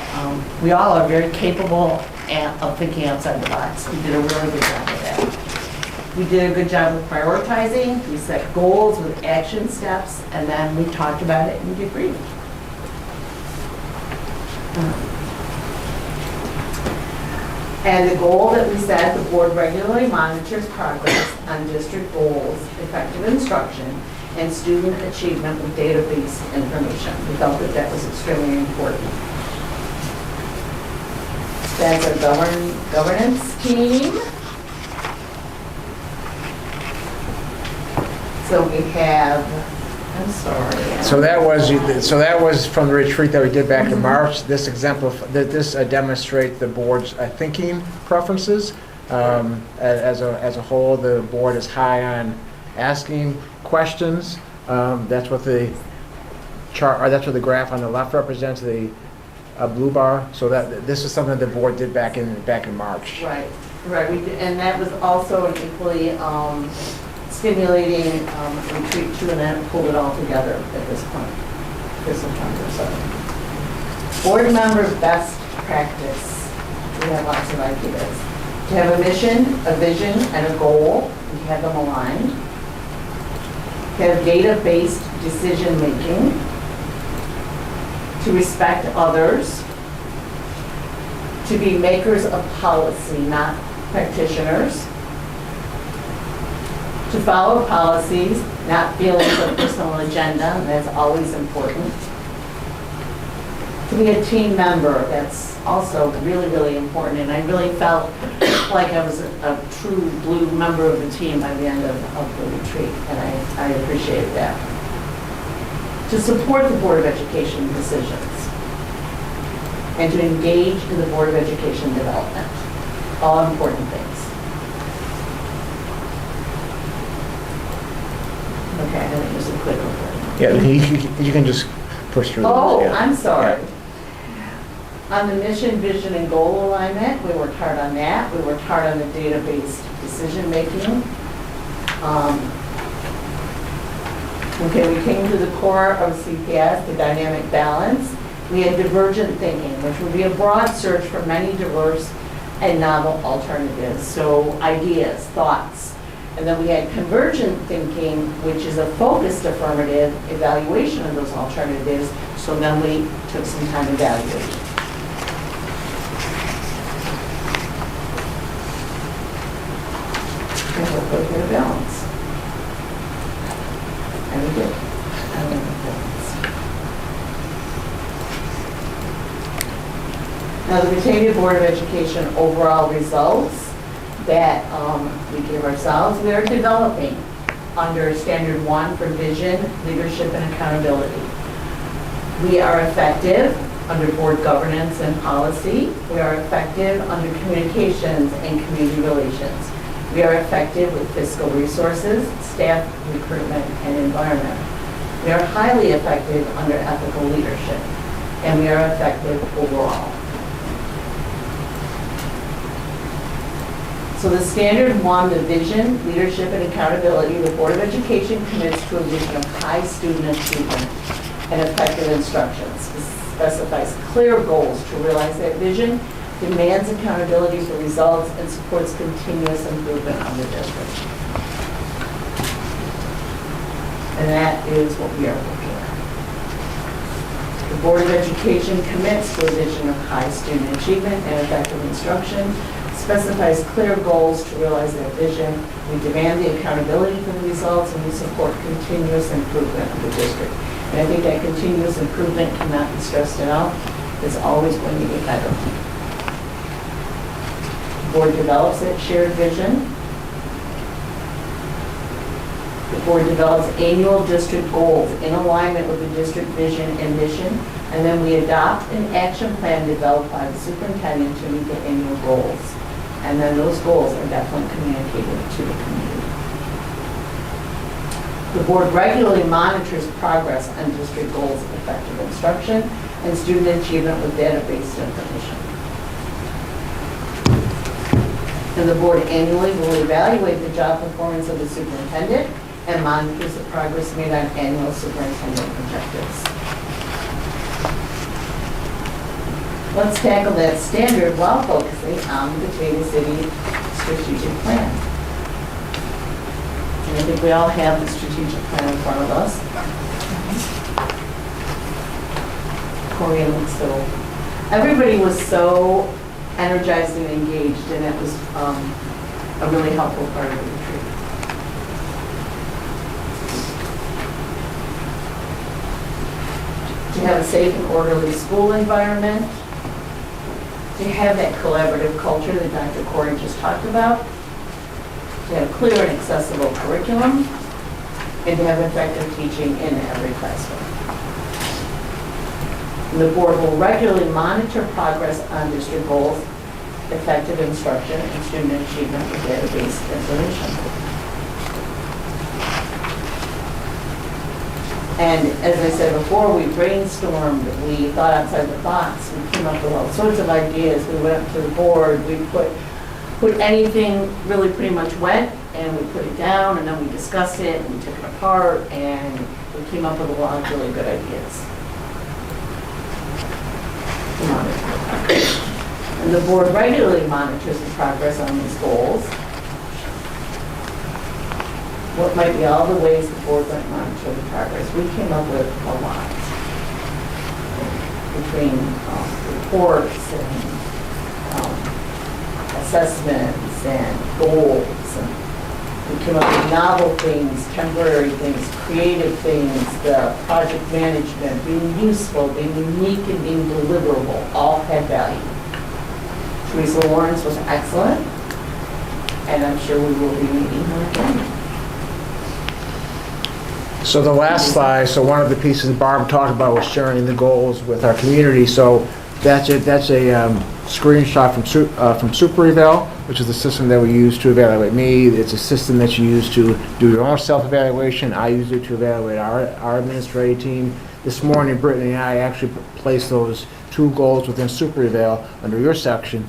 we all are very capable of thinking outside the box. We did a really good job of that. We did a good job of prioritizing. We set goals with action steps, and then we talked about it and agreed. And the goal that we set, the board regularly monitors progress on district goals, effective instruction, and student achievement with database information. We felt that that was extremely important. That's our governance team. So we have, I'm sorry. So that was from the retreat that we did back in March. This demonstrates the board's thinking preferences. As a whole, the board is high on asking questions. That's what the chart, or that's what the graph on the left represents, the blue bar. So that this is something the board did back in March. Right. We did, and that was also an equally stimulating retreat too, and then pulled it all together at this point for September 7th. Board member best practice. We have lots of ideas. To have a mission, a vision, and a goal, we have them aligned. To have data-based decision-making. To respect others. To be makers of policy, not practitioners. To follow policies, not feelings of personal agenda, and that's always important. to be a team member, that's also really, really important. And I really felt like I was a true blue member of the team by the end of the retreat, and I appreciated that. To support the Board of Education decisions and to engage in the Board of Education development, all important things. Okay, I think there's a quick one. Yeah, you can just push through. Oh, those, yeah. I'm sorry. Yeah. On the mission, vision, and goal alignment, we worked hard on that. We worked hard on the data-based decision-making. Okay, we came to the core of CPS, the dynamic balance. We had divergent thinking, which would be a broad search for many diverse and novel alternatives. So ideas, thoughts. And then we had convergent thinking, which is a focused affirmative evaluation of those alternatives. So then we took some time evaluating. And we'll go get a balance. And we did. And we got balance. Now, the Batavia Board of Education overall results that we give ourselves, we are developing under Standard 1 for vision, leadership, and accountability. We are effective under board governance and policy. We are effective under communications and community relations. We are effective with fiscal resources, staff recruitment, and environment. We are highly effective under ethical leadership, and we are effective overall. So the Standard 1, the vision, leadership, and accountability, the Board of Education commits to a vision of high student achievement and effective instruction. Specifies clear goals to realize that vision, demands accountability for results, and supports continuous improvement of the district. And that is what we are looking at. The Board of Education commits to a vision of high student achievement and effective instruction, specifies clear goals to realize that vision. We demand the accountability for the results, and we support continuous improvement of the district. And I think that continuous improvement cannot be stressed enough. It's always going to get better. The board develops that shared vision. The board develops annual district goals in alignment with the district vision and mission, and then we adopt an action plan developed by the superintendent to meet the annual goals. And then those goals are definitely communicated to the community. The board regularly monitors progress on district goals of effective instruction and student achievement with data-based information. And the board annually will evaluate the job performance of the superintendent and monitors the progress made on annual superintendent objectives. Let's tackle that standard while focusing on the Batavia City strategic plan. And I think we all have the strategic plan in front of us. Corey looks so, everybody was so energized and engaged, and it was a really helpful part of the retreat. To have a safe and orderly school environment, to have that collaborative culture that Dr. Corey just talked about, to have clear and accessible curriculum, and to have effective teaching in every classroom. And the board will regularly monitor progress on district goals, effective instruction, and student achievement with data-based information. And as I said before, we brainstormed, we thought outside the box, we came up with all sorts of ideas. We went up to the board, we put anything really pretty much went, and we put it down, and then we discussed it, and we took it apart, and we came up with a lot of really good ideas. And the board regularly monitors the progress on these goals. What might be all the ways the board might monitor the progress? We came up with a lot. Between reports and assessments and goals and We came up with novel things, temporary things, creative things, the project management, being useful, being unique, and being deliverable, all had value. Teresa Lawrence was excellent, and I'm sure we will be meeting her again. So the last slide, so one of the pieces that Barb talked about was sharing the goals with our community. So that's a screenshot from Super Eval, which is the system that we use to evaluate me. It's a system that you use to do your own self-evaluation. I use it to evaluate our administrative team. This morning, Brittany and I actually placed those 2 goals within Super Eval under your section,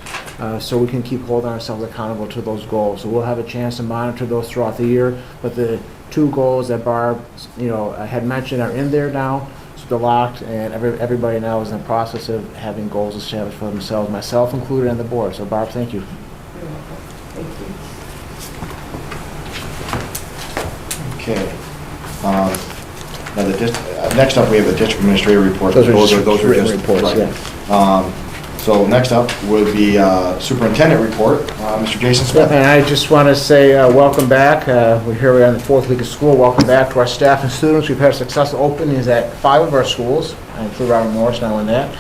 so we can keep holding ourselves accountable to those goals. So we'll have a chance to monitor those throughout the year, but the 2 goals that Barb, had mentioned are in there now. So they're locked, and everybody now is in the process of having goals established for themselves, myself included, and the board. So Barb, thank you. Thank you. Okay. Now next up, we have the district administrator report. Those are written just reports, right. yeah. So next up would be superintendent report. Mr. Jason Smith. And I just want to say welcome back. We're here on the 4th week of school. Welcome back to our staff and students. We've had successful openings at 5 of our schools. I include Robert Morris now in that.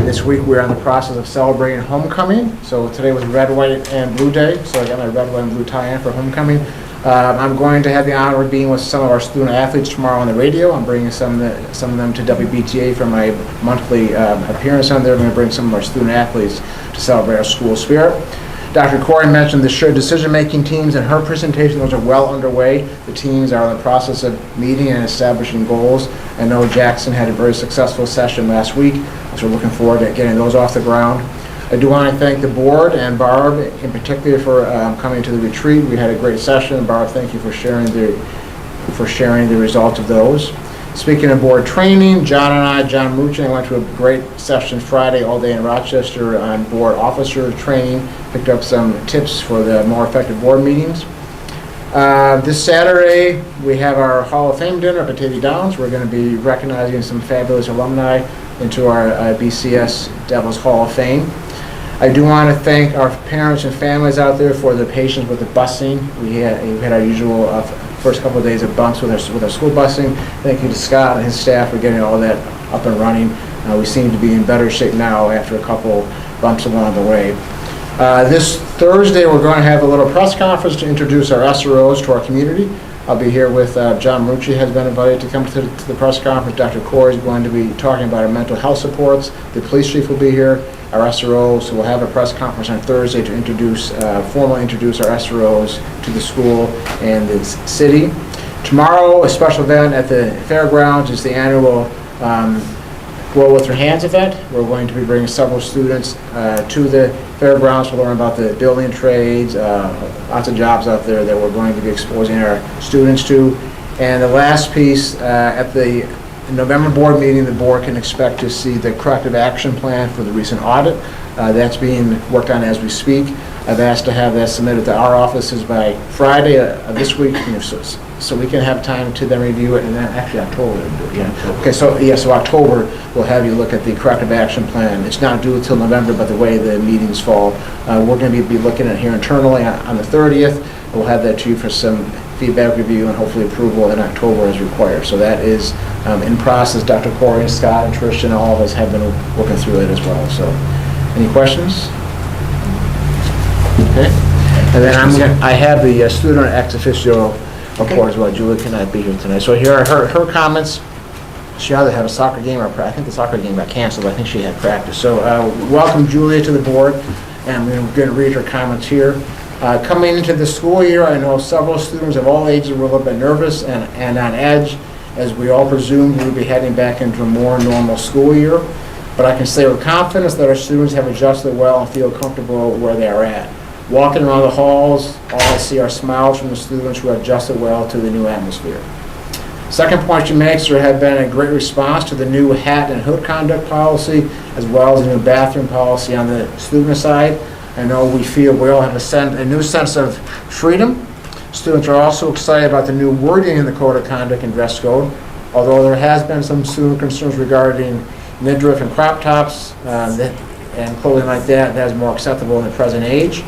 This week we're in the process of celebrating homecoming. So today was red, white, and blue day. So I got my red, white, and blue tie on for homecoming. I'm going to have the honor of being with some of our student athletes tomorrow on the radio. I'm bringing some of them to WBTA for my monthly appearance on there. I'm going to bring some of our student athletes to celebrate our school spirit. Dr. Corey mentioned the shared decision-making teams in her presentation. Those are well underway. The teams are in the process of meeting and establishing goals. I know Jackson had a very successful session last week, so we're looking forward to getting those off the ground. I do want to thank the board and Barb in particular for coming to the retreat. We had a great session. Barb, thank you for sharing the results of those. Speaking of board training, John Mucci and I went to a great session Friday all day in Rochester on board officer training. Picked up some tips for the more effective board meetings. This Saturday, we have our Hall of Fame dinner at Batavia Downs. We're going to be recognizing some fabulous alumni into our BCS Devils Hall of Fame. I do want to thank our parents and families out there for the patience with the busing. We had our usual first couple of days of bumps with our school busing. Thank you to Scott and his staff for getting all that up and running. We seem to be in better shape now after a couple bumps along the way. This Thursday, we're going to have a little press conference to introduce our SROs to our community. I'll be here with John Marucci has been invited to come to the press conference. Dr. Corey is going to be talking about our mental health supports. The police chief will be here, our SROs. So we'll have a press conference on Thursday to formally introduce our SROs to the school and the city. Tomorrow, a special event at the fairgrounds is the annual Grow With Your Hands event. We're going to be bringing several students to the fairgrounds to learn about the building trades, lots of jobs out there that we're going to be exposing our students to. And the last piece, at the November board meeting, the board can expect to see the corrective action plan for the recent audit. That's being worked on as we speak. I've asked to have that submitted to our offices by Friday this week, so we can have time to then review it, and then actually October. Yeah. Okay, so October we'll have you look at the corrective action plan. It's not due until November, but the way the meetings fall, we're going to be looking at here internally on the 30th. We'll have that to you for some feedback review and hopefully approval in October as required. So that is in process. Dr. Corey, Scott, and Trish, and all of us have been working through it as well. So, any questions? Okay. And then I have the student ex officio report as well. Julie cannot be here tonight. So here are her comments. She either had a soccer game or I think the soccer game got canceled. I think she had practice. So welcome Julia to the board, and we're going to read her comments here. Coming into the school year, I know several students of all ages were a little bit nervous and on edge, as we all presumed we would be heading back into a more normal school year. But I can say with confidence that our students have adjusted well and feel comfortable where they are at. Walking around the halls, all I see are smiles from the students who have adjusted well to the new atmosphere. Second point she makes, there have been a great response to the new hat and hood conduct policy, as well as the new bathroom policy on the student side. I know we feel we all have a new sense of freedom. Students are also excited about the new wording in the code of conduct and dress code, although there has been some student concerns regarding midriff and crop tops and clothing like that is more acceptable in the present age.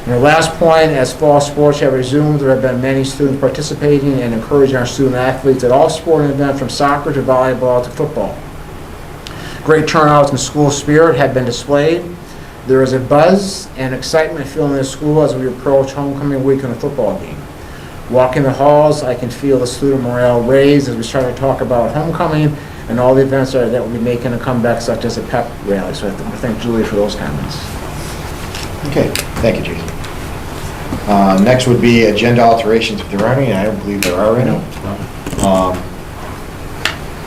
And the last point, as fall sports have resumed, there have been many students participating and encouraging our student athletes at all sporting events from soccer to volleyball to football. Great turnouts and school spirit have been displayed. There is a buzz and excitement feeling in the school as we approach homecoming week in a football game. Walking the halls, I can feel the student morale raise as we start to talk about homecoming and all the events that will be making a comeback, such as a pep rally. So I thank Julie for those comments. Okay, thank you, Jason. Next would be agenda alterations, if there are any, and I don't believe there are any.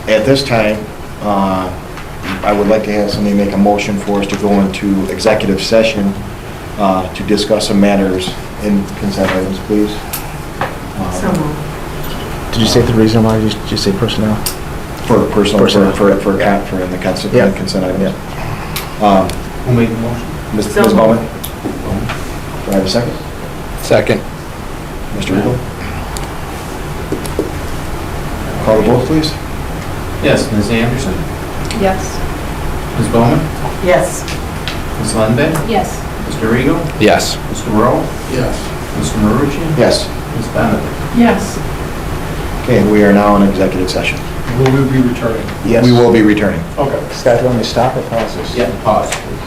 At this time, I would like to have somebody make a motion for us to go into executive session to discuss some matters in consent items, please. Did you say the reason why? Did you say personnel? For personal, Personnel. for in the consent Yeah. consent items. Yeah. Who made the motion? Ms. Bowman? Do I have a second? Second. Mr. Riegel? Call the vote, please. Yes, Ms. Anderson, Yes. Ms. Bowman, Yes. Ms. Lundberg, Yes. Mr. Regal, Yes. Mr. Rowe? Yes. Mr. Marucci? Yes. Ms. Benedict? Yes. Okay, we are now in executive session. Will we be returning? Yes. We will be returning. Okay. Scott, let me stop or pause this? Yeah, pause, please.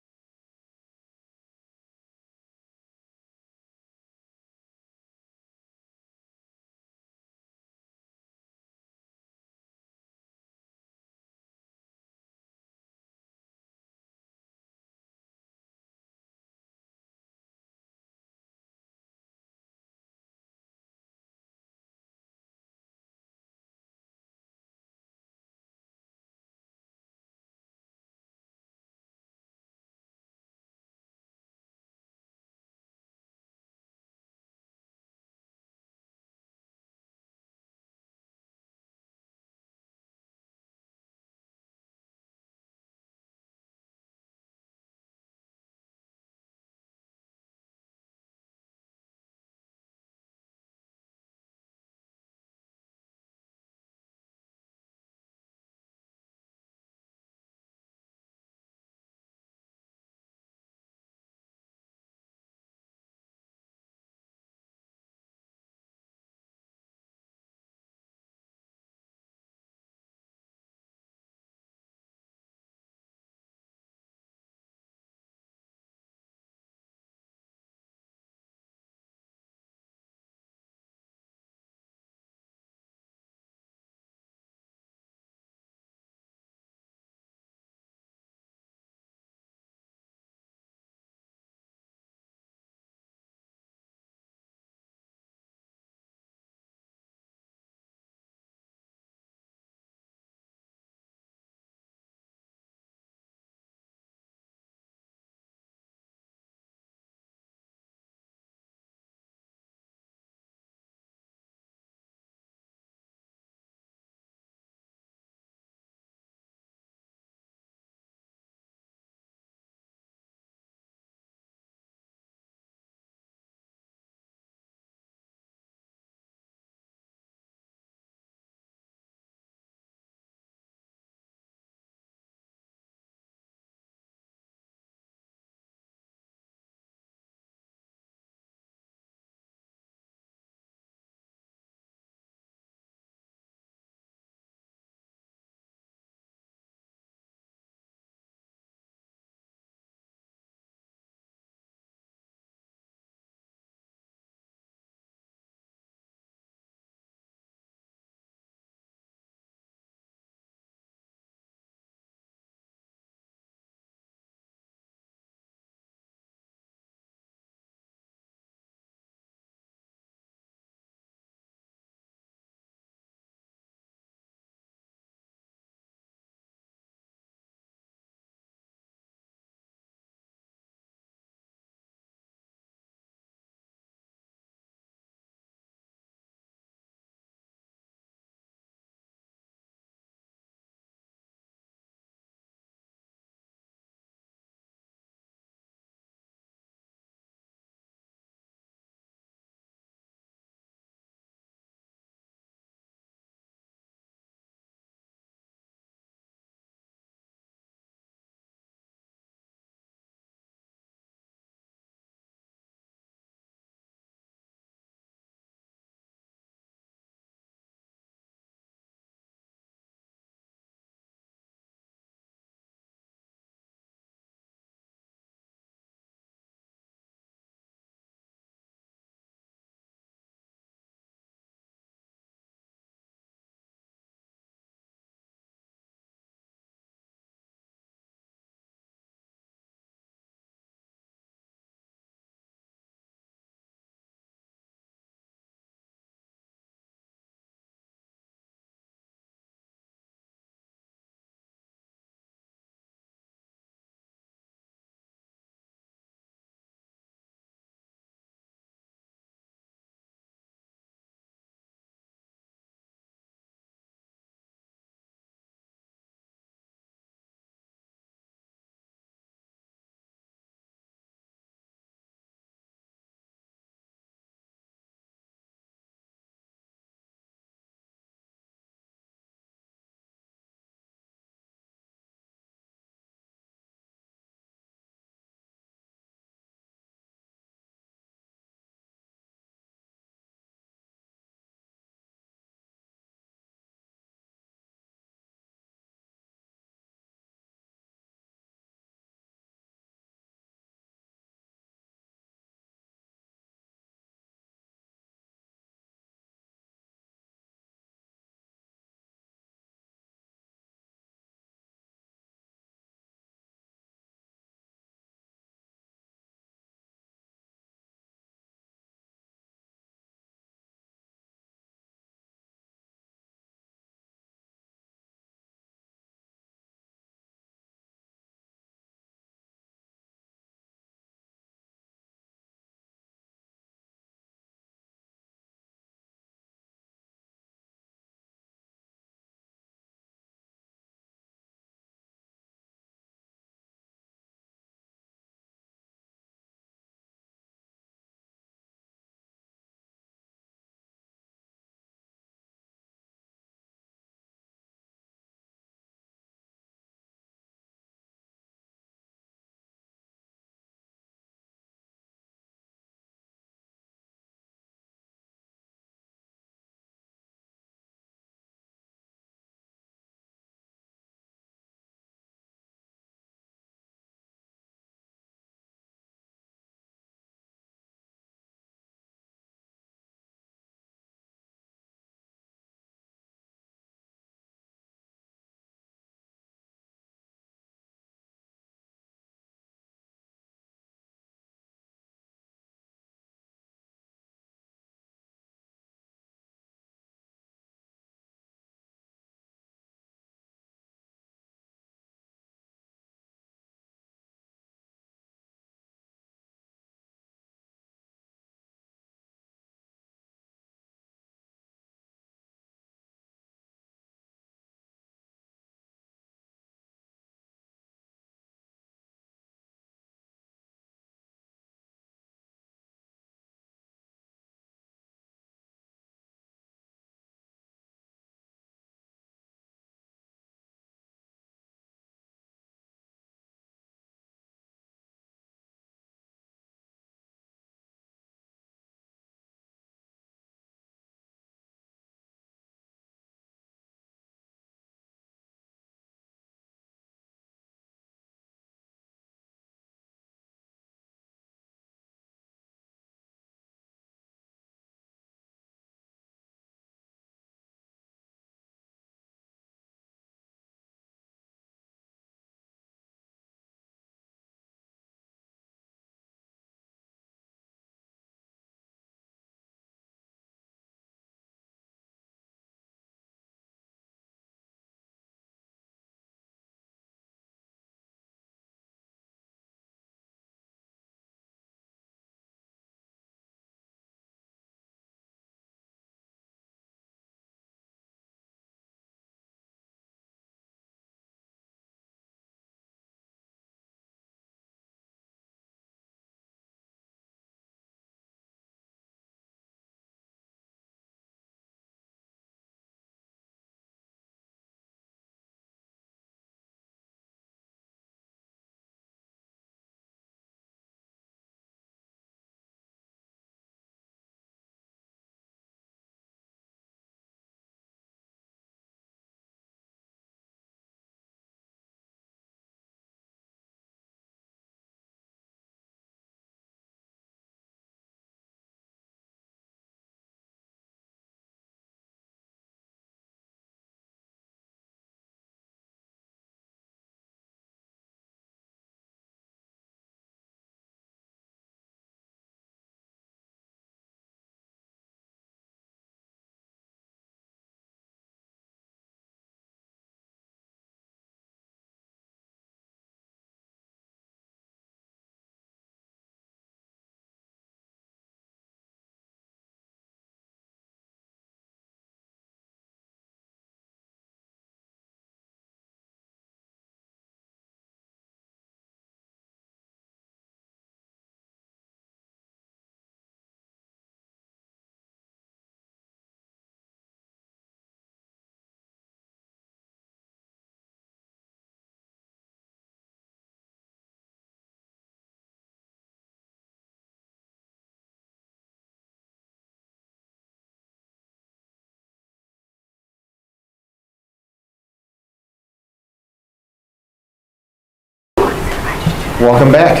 Welcome back.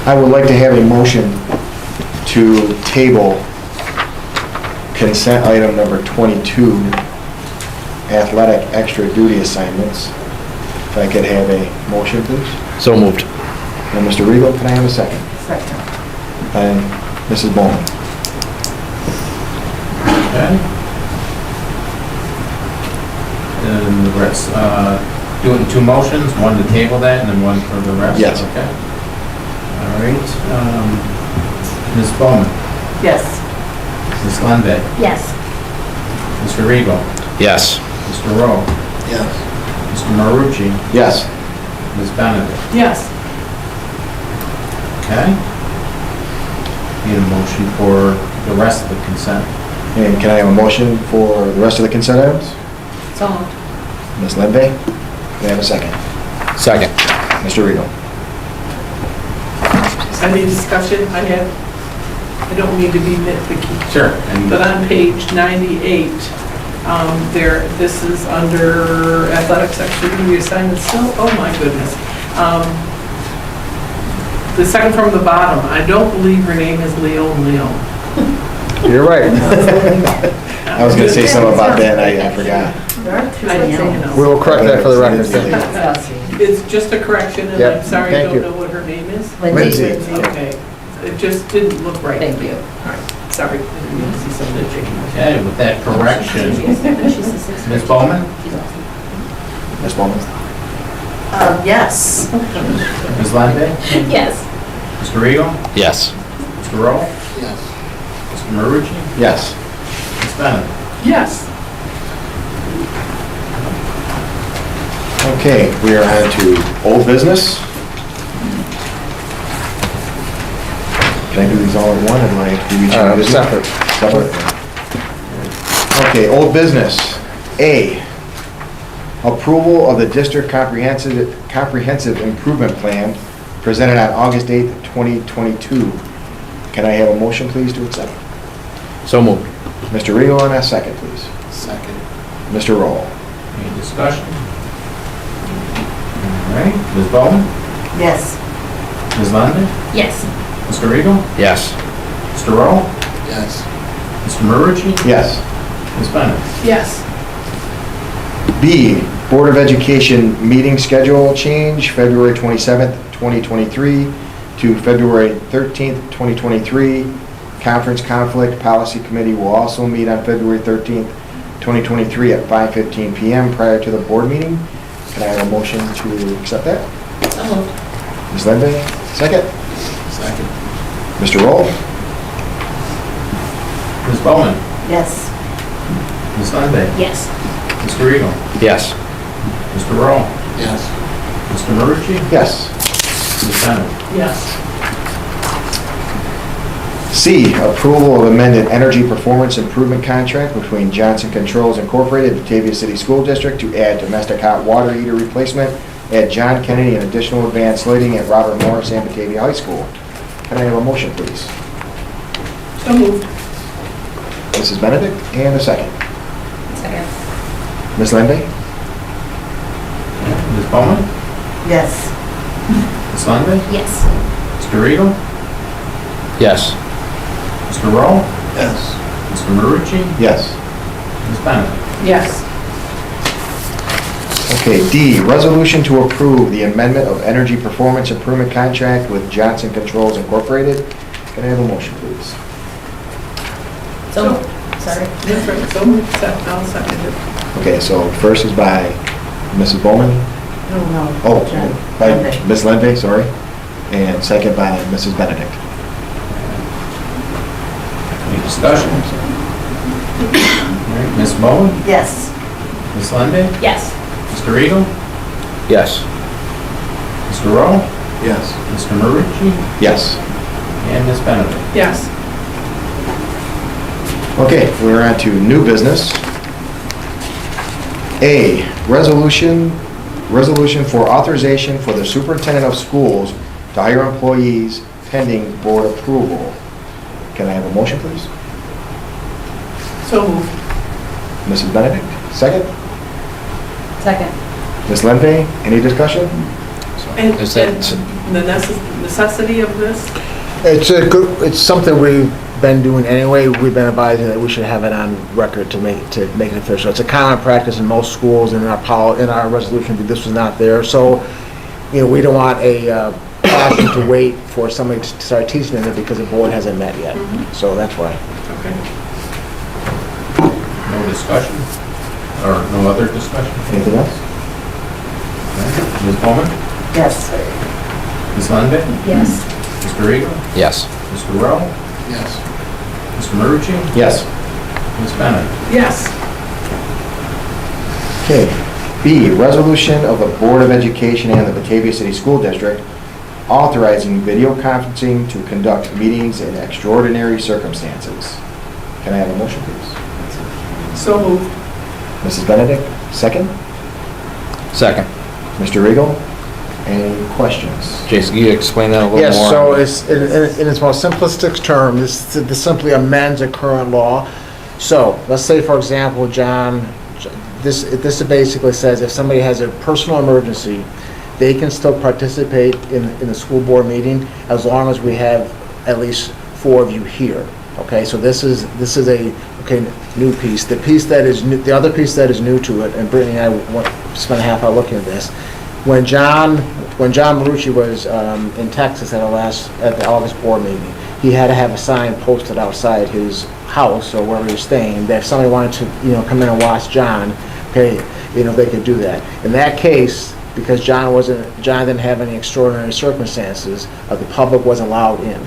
I would like to have a motion to table consent item number 22, athletic extra duty assignments. If I could have a motion, please. So moved. And Mr. Regal, can I have a second? Second. And Mrs. Bowman. Okay. And the rest, do it in two motions, one to table that and then one for the rest? Yes. Okay. All right, Ms. Bowman, Yes. Ms. Lundey, Yes. Mr. Regal, Yes. Mr. Rowe, Yes. Mr. Marucci, Yes. Ms. Benedict. Yes. Okay. Need a motion for the rest of the consent. And can I have a motion for the rest of the consent items? So moved. Ms. Lindby, can I have a second? Second. Mr. Regal. Any discussion I don't mean to be nitpicky, Sure. but on page 98, this is under athletics activity assignments still, oh my goodness. The second from the bottom, I don't believe her name is Leon. You're right. I was gonna say something about that, and I forgot. There are two I in don't yellow. know. We will correct that for the record. It's just a correction, and Yep, I'm sorry, I thank don't you. know what her name is. Lindsay. Okay, it just didn't look right. Thank you. Sorry, I didn't mean to see something shaking. Okay, with that correction, Ms. Bowman, Ms. Bowman? Yes. Ms. Lundey, Yes. Mr. Regal, Yes. Mr. Rowe, Yes. Mr. Marucci, Yes. Ms. Benedict. Yes. Okay, we are on to old business. Can I do these all at one, or do I have to do each individually? Separate. Separate? Okay, old business. A, approval of the district comprehensive improvement plan presented on August 8th, 2022. Can I have a motion, please, to accept? So moved. Mr. Regal, and a second, please. Second. Mr. Roll. Any discussion? All right, Ms. Bowman, Yes. Ms. Lundey, Yes. Mr. Regal, Yes. Mr. Rowe, Yes. Mr. Marucci, Yes. Ms. Benedict. Yes. B, Board of Education meeting schedule change, February 27th, 2023 to February 13th, 2023. Conference Conflict Policy Committee will also meet on February 13th, 2023 at 5:15 PM prior to the board meeting. Can I have a motion to accept that? So moved. Ms. Linda, second? Second. Mr. Roll? Ms. Bowman, Yes. Ms. Lundey, Yes. Mr. Regal, Yes. Mr. Rowe, Yes. Mr. Marucci, Yes. Ms. Benedict. Yes. C, approval of amended energy performance improvement contract between Johnson Controls Incorporated and Batavia City School District to add domestic hot water heater replacement at John Kennedy and additional advanced lighting at Robert Morris and Batavia High School. Can I have a motion, please? So moved. Mrs. Benedict, and a second. Second. Ms. Lindy? Ms. Bowman, Yes. Ms. Lundey, Yes. Mr. Regal, Yes. Mr. Rowe, Yes. Mr. Marucci, Yes. Ms. Benedict. Yes. Okay, D, resolution to approve the amendment of energy performance improvement contract with Johnson Controls Incorporated. Can I have a motion, please? So, sorry. That's right. So moved. I'll second it. Okay, so first is by Mrs. Bowman. No. Oh, Jen. by Lindy. Ms. Lindy, sorry. And second by Mrs. Benedict. Any discussion? All right, Ms. Bowman, Yes. Ms. Lundey, Yes. Mr. Regal, Yes. Mr. Rowe, Yes. Mr. Marucci, Yes. and Ms. Benedict. Yes. Okay, we're on to new business. A, resolution for authorization for the superintendent of schools to hire employees pending board approval. Can I have a motion, please? So moved. Mrs. Benedict, second. Second. Ms. Lenve, any discussion? So, And is that, the necessity of this? It's something we've been doing anyway. We've been advising that we should have it on record to make it official. It's a common practice in most schools, and in our resolution, this was not there. So, we don't want a classroom to wait for somebody to start teaching it because the board hasn't met yet. So that's why. Okay. No discussion? Or no other discussion? Anything else? Ms. Bowman? Yes. Ms. Lundey? Yes. Mr. Rego? yes. Mr. Rowe? Yes. Mr. Marucci? Yes. Ms. Bennett? Yes. Okay. B, resolution of the Board of Education and the Batavia City School District authorizing video conferencing to conduct meetings in extraordinary circumstances. Can I have a motion, please? So moved. Mrs. Benedict, second. Second. Mr. Riegel, any questions? Jason, can you explain that a little more? Yes, so it's, in its most simplistic term, this simply amends a current law. So, let's say, for example, John, this basically says if somebody has a personal emergency, they can still participate in the school board meeting as long as we have at least 4 of you here. Okay, so this is a new piece. The piece that is new, the other piece that is new to it, and Brittany and I spent a half hour looking at this. When John Marucci was in Texas at the August board meeting, he had to have a sign posted outside his house or wherever he was staying that if somebody wanted to come in and watch John, okay, they could do that. In that case, because John didn't have any extraordinary circumstances, the public wasn't allowed in.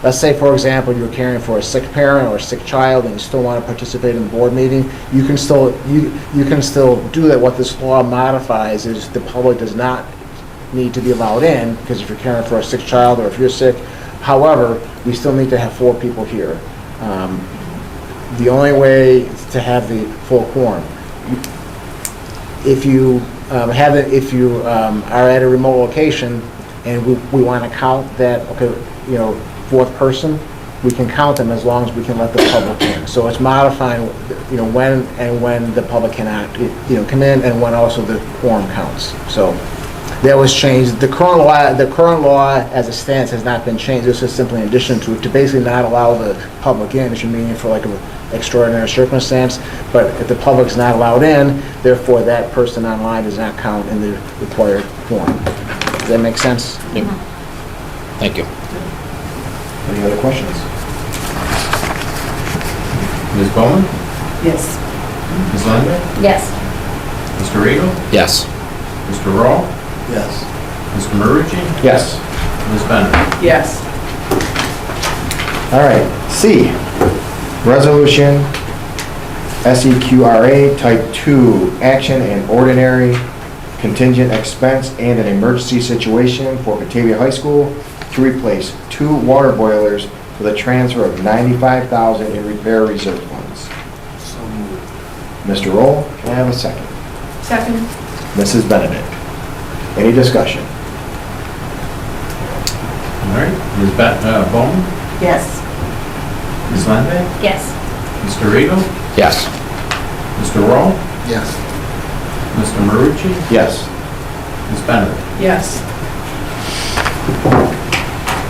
Let's say, for example, you're caring for a sick parent or a sick child and you still want to participate in the board meeting, you can still do that. What this law modifies is the public does not need to be allowed in, because if you're caring for a sick child or if you're sick, however, we still need to have 4 people here. The only way to have the full quorum, if you are at a remote location and we want to count that, 4th person, we can count them as long as we can let the public in. So it's modifying, when the public cannot, come in, and when also the quorum counts. So that was changed. The current law as it stands has not been changed. This is simply in addition to basically not allow the public in if you're meeting for like an extraordinary circumstance. But if the public's not allowed in, therefore that person online does not count in the required quorum. Does that make sense? Thank you. Any other questions? Ms. Bowman? Yes. Ms. Lundey? Yes. Mr. Rego? Yes. Mr. Rowe? Yes. Mr. Marucci? Yes. Ms. Bennett? Yes. All right. C, resolution SEQRA Type 2, action and ordinary contingent expense and an emergency situation for Batavia High School to replace 2 water boilers for the transfer of $95,000 in repair reserve funds. So moved. Mr. Roll, can I have a second? Second. Mrs. Benedict. Any discussion? All right. Ms. Bowman? Yes. Ms. Lundey? Yes. Mr. Rego? Yes. Mr. Rowe? Yes. Mr. Marucci? Yes. Ms. Bennett? Yes.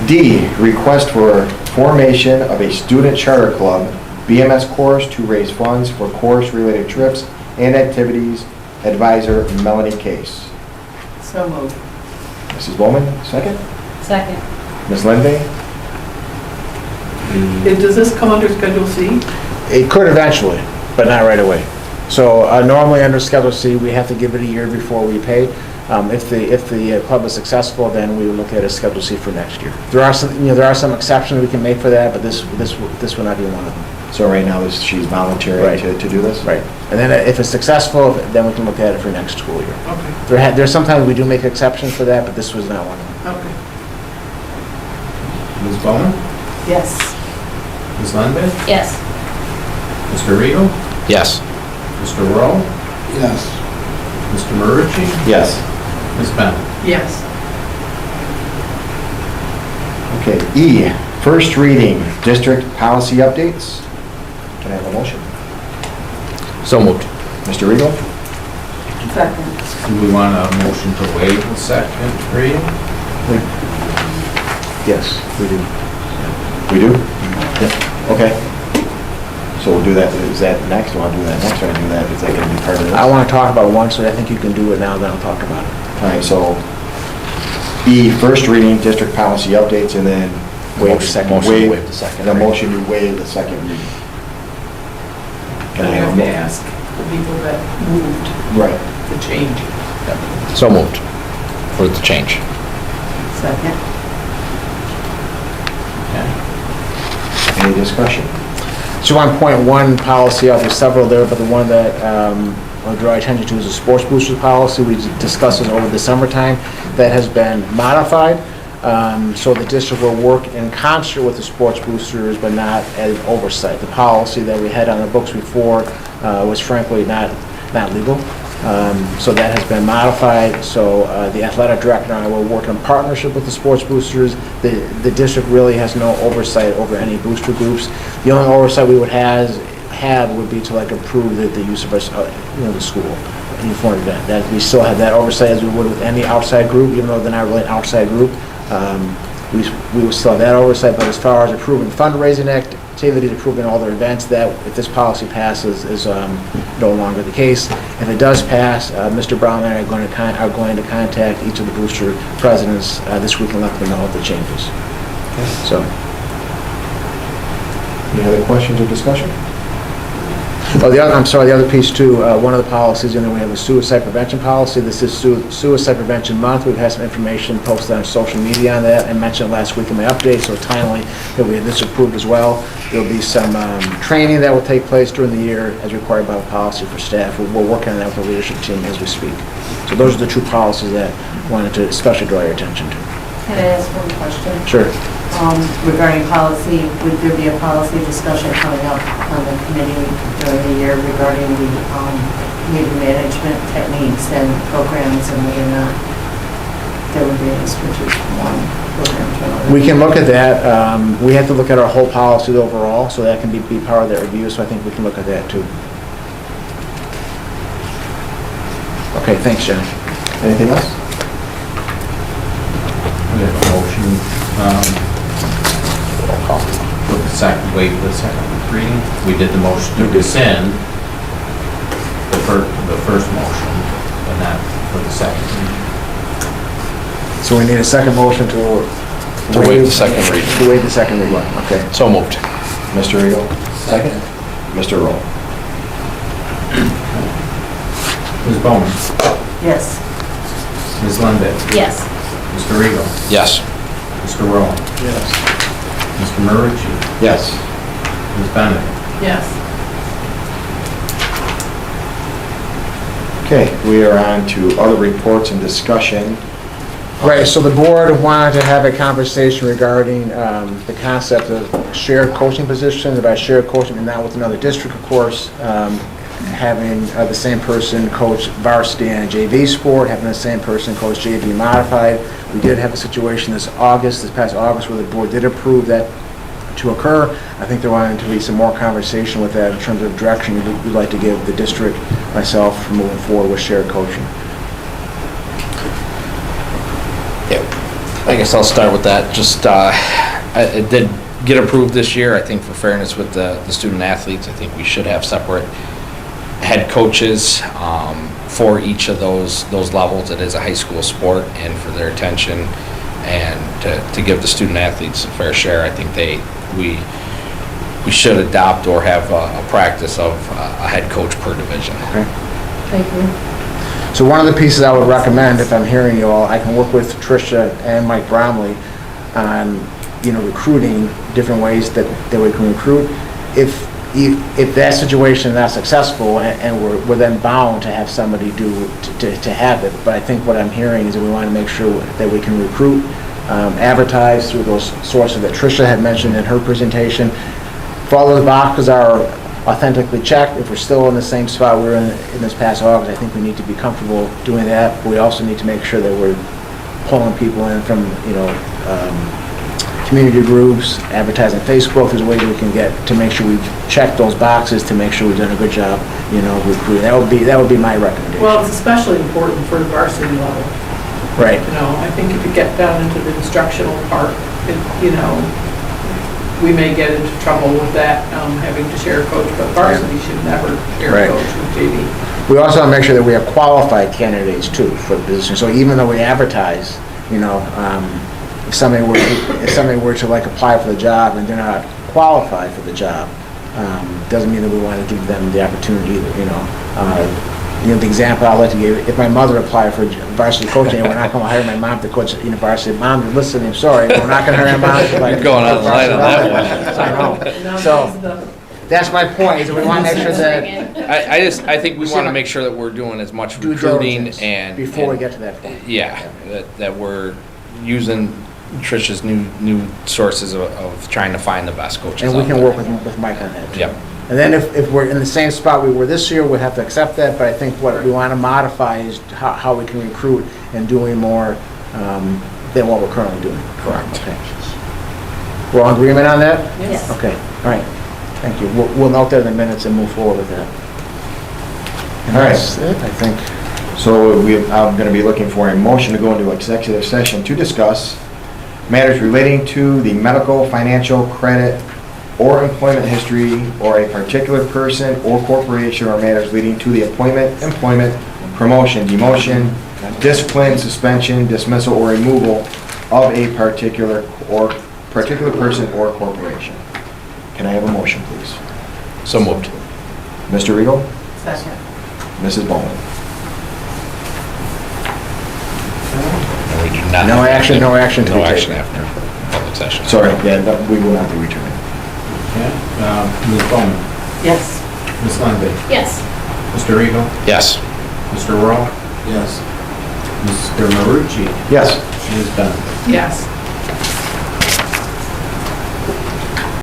D, request for formation of a student charter club, BMS course to raise funds for course-related trips and activities. Advisor Melanie Case. So moved. Mrs. Bowman, second. Second. Ms. Linde? Does this come under Schedule C? It could eventually, but not right away. So normally under Schedule C, we have to give it a year before we pay. If the club is successful, then we would look at a Schedule C for next year. There are some exceptions we can make for that, but this would not be one of them. So right now, she's volunteering Right. to do this? Right. And then if it's successful, then we can look at it for next school year. Okay. There's sometimes we do make exceptions for that, but this was not one of them. Okay. Ms. Bowman? Yes. Ms. Lundey? Yes. Mr. Rego? Yes. Mr. Rowe? Yes. Mr. Marucci? Yes. Ms. Bennett? Yes. Okay, E, first reading, district policy updates. Can I have a motion? So moved. Mr. Riegel? Second. Do we want a motion to waive the second reading? Yes, we do. We do? Yeah. Okay. So we'll do that, is that next, or I'll do that next, or I do that, is that gonna be part of this? I want to talk about one, so I think you can do it now, then I'll talk about it. All right, so B, first reading, district policy updates, and then Waive the second. Motion to waive the second The reading. motion to waive the second reading. Can I We have have a to mo- ask the people that moved Right. the change. So moved for the change. Second. Any discussion? So on point one policy, there's several there, but the one that I'll draw attention to is the sports boosters policy. We discussed this over the summertime. That has been modified. So the district will work in concert with the sports boosters, but not as oversight. The policy that we had on the books before was frankly not legal. So that has been modified. So the athletic director and I will work in partnership with the sports boosters. The district really has no oversight over any booster groups. The only oversight we would have would be to like approve the use of our, the school. Any form of event. That we still have that oversight as we would with any outside group, even though they're not really an outside group. We will still have that oversight, but as far as approving fundraising activities, approving all their events, that if this policy passes is no longer the case. If it does pass, Mr. Brown and I are going to contact each of the booster presidents this week and let them know of the changes. So, Any other questions or discussion? the other piece too, one of the policies, and then we have a suicide prevention policy. This is Suicide Prevention Month. We've had some information posted on social media on that. I mentioned it last week in my update, so timely that we had this approved as well. There'll be some training that will take place during the year as required by the policy for staff. We're working on that with the leadership team as we speak. So those are the two policies that I wanted to especially draw your attention to. Can I ask one question? Sure. Regarding policy, would there be a policy discussion coming up on the committee during the year regarding the meeting management techniques and programs, and whether or not there would be any switches from one program to another? We can look at that. We have to look at our whole policy overall, so that can be part of that review, so I think we can look at that too. Okay, thanks, John. Anything else? We have a motion, with the second, waive the second reading. We did the motion to rescind the first motion, but not for the second reading. So we need a second motion to waive the second reading. To waive the second reading, okay. So moved. Mr. Eagle? Second. Mr. Roll? Ms. Bowman? Yes. Ms. Lundey? Yes. Mr. Eagle? Yes. Mr. Roll? Yes. Mr. Marucci? Yes. Ms. Bennett? Yes. Okay, we are on to other reports and discussion. Right, so the board wanted to have a conversation regarding the concept of shared coaching positions, about shared coaching, and not with another district, of course, having the same person coach varsity and JV sport, having the same person coach JV modified. We did have a situation this past August, where the board did approve that to occur. I think there wanted to be some more conversation with that in terms of direction we'd like to give the district, myself, for moving forward with shared coaching. I guess I'll start with that. Just, it did get approved this year. I think for fairness with the student athletes, I think we should have separate head coaches for each of those levels. It is a high school sport, and for their attention and to give the student athletes a fair share, I think we should adopt or have a practice of a head coach per division. Okay. Thank you. So one of the pieces I would recommend, if I'm hearing you all, I can work with Tricia and Mike Bromley on, recruiting different ways that we can recruit. If that situation is not successful, and we're then bound to have somebody to have it, but I think what I'm hearing is that we want to make sure that we can recruit, advertise through those sources that Tricia had mentioned in her presentation. If all those boxes are authentically checked, if we're still in the same spot we were in this past August, I think we need to be comfortable doing that. But we also need to make sure that we're pulling people in from, community groups, advertise on Facebook. There's ways we can get to make sure we've checked those boxes to make sure we've done a good job, recruiting. That would be my recommendation. Well, it's especially important for the varsity level. Right. I think if you get down into the instructional part, we may get into trouble with that, having to share a coach, but varsity should never share Right. a coach with JV. We also want to make sure that we have qualified candidates too for the position. So even though we advertise, if somebody were to like apply for the job and they're not qualified for the job, doesn't mean that we want to give them the opportunity either. The example I'll let you give, if my mother applied for varsity coaching, we're not going to hire my mom to coach varsity. Mom, you're listening, I'm sorry, we're not going to hire my mom to like. You're going out of line on that one. I know. So, that's my point, is that we want to make sure that I think we want to make sure that we're doing as much due recruiting diligence and. before we and- get to that point. Yeah, that we're using Trish's new sources of trying to find the best coaches. And we out can there. work with Mike on that. Yep. And then if we're in the same spot we were this year, we'll have to accept that, but I think what we want to modify is how we can recruit and doing more than what we're currently doing. Correct. Okay. We're all in agreement on that? Yes. Okay, all right. Thank you. We'll note that in the minutes and move forward with that. And All right. that's it, I think. So I'm going to be looking for a motion to go into executive session to discuss matters relating to the medical, financial, credit, or employment history, or a particular person or corporation, or matters leading to the appointment, employment, promotion, demotion, discipline, suspension, dismissal, or removal of a particular person or corporation. Can I have a motion, please? So moved. Mr. Regal? Second. Mrs. Bowman? And we do not. No action to No be action taken. after public session. Sorry, yeah, we will not be returning. Okay, Ms. Bowman, Yes. Ms. Lundby, Yes. Mr. Regal, Yes. Mr. Rowe? Yes. Mr. Marucci, Yes. Ms. Dunn. Yes.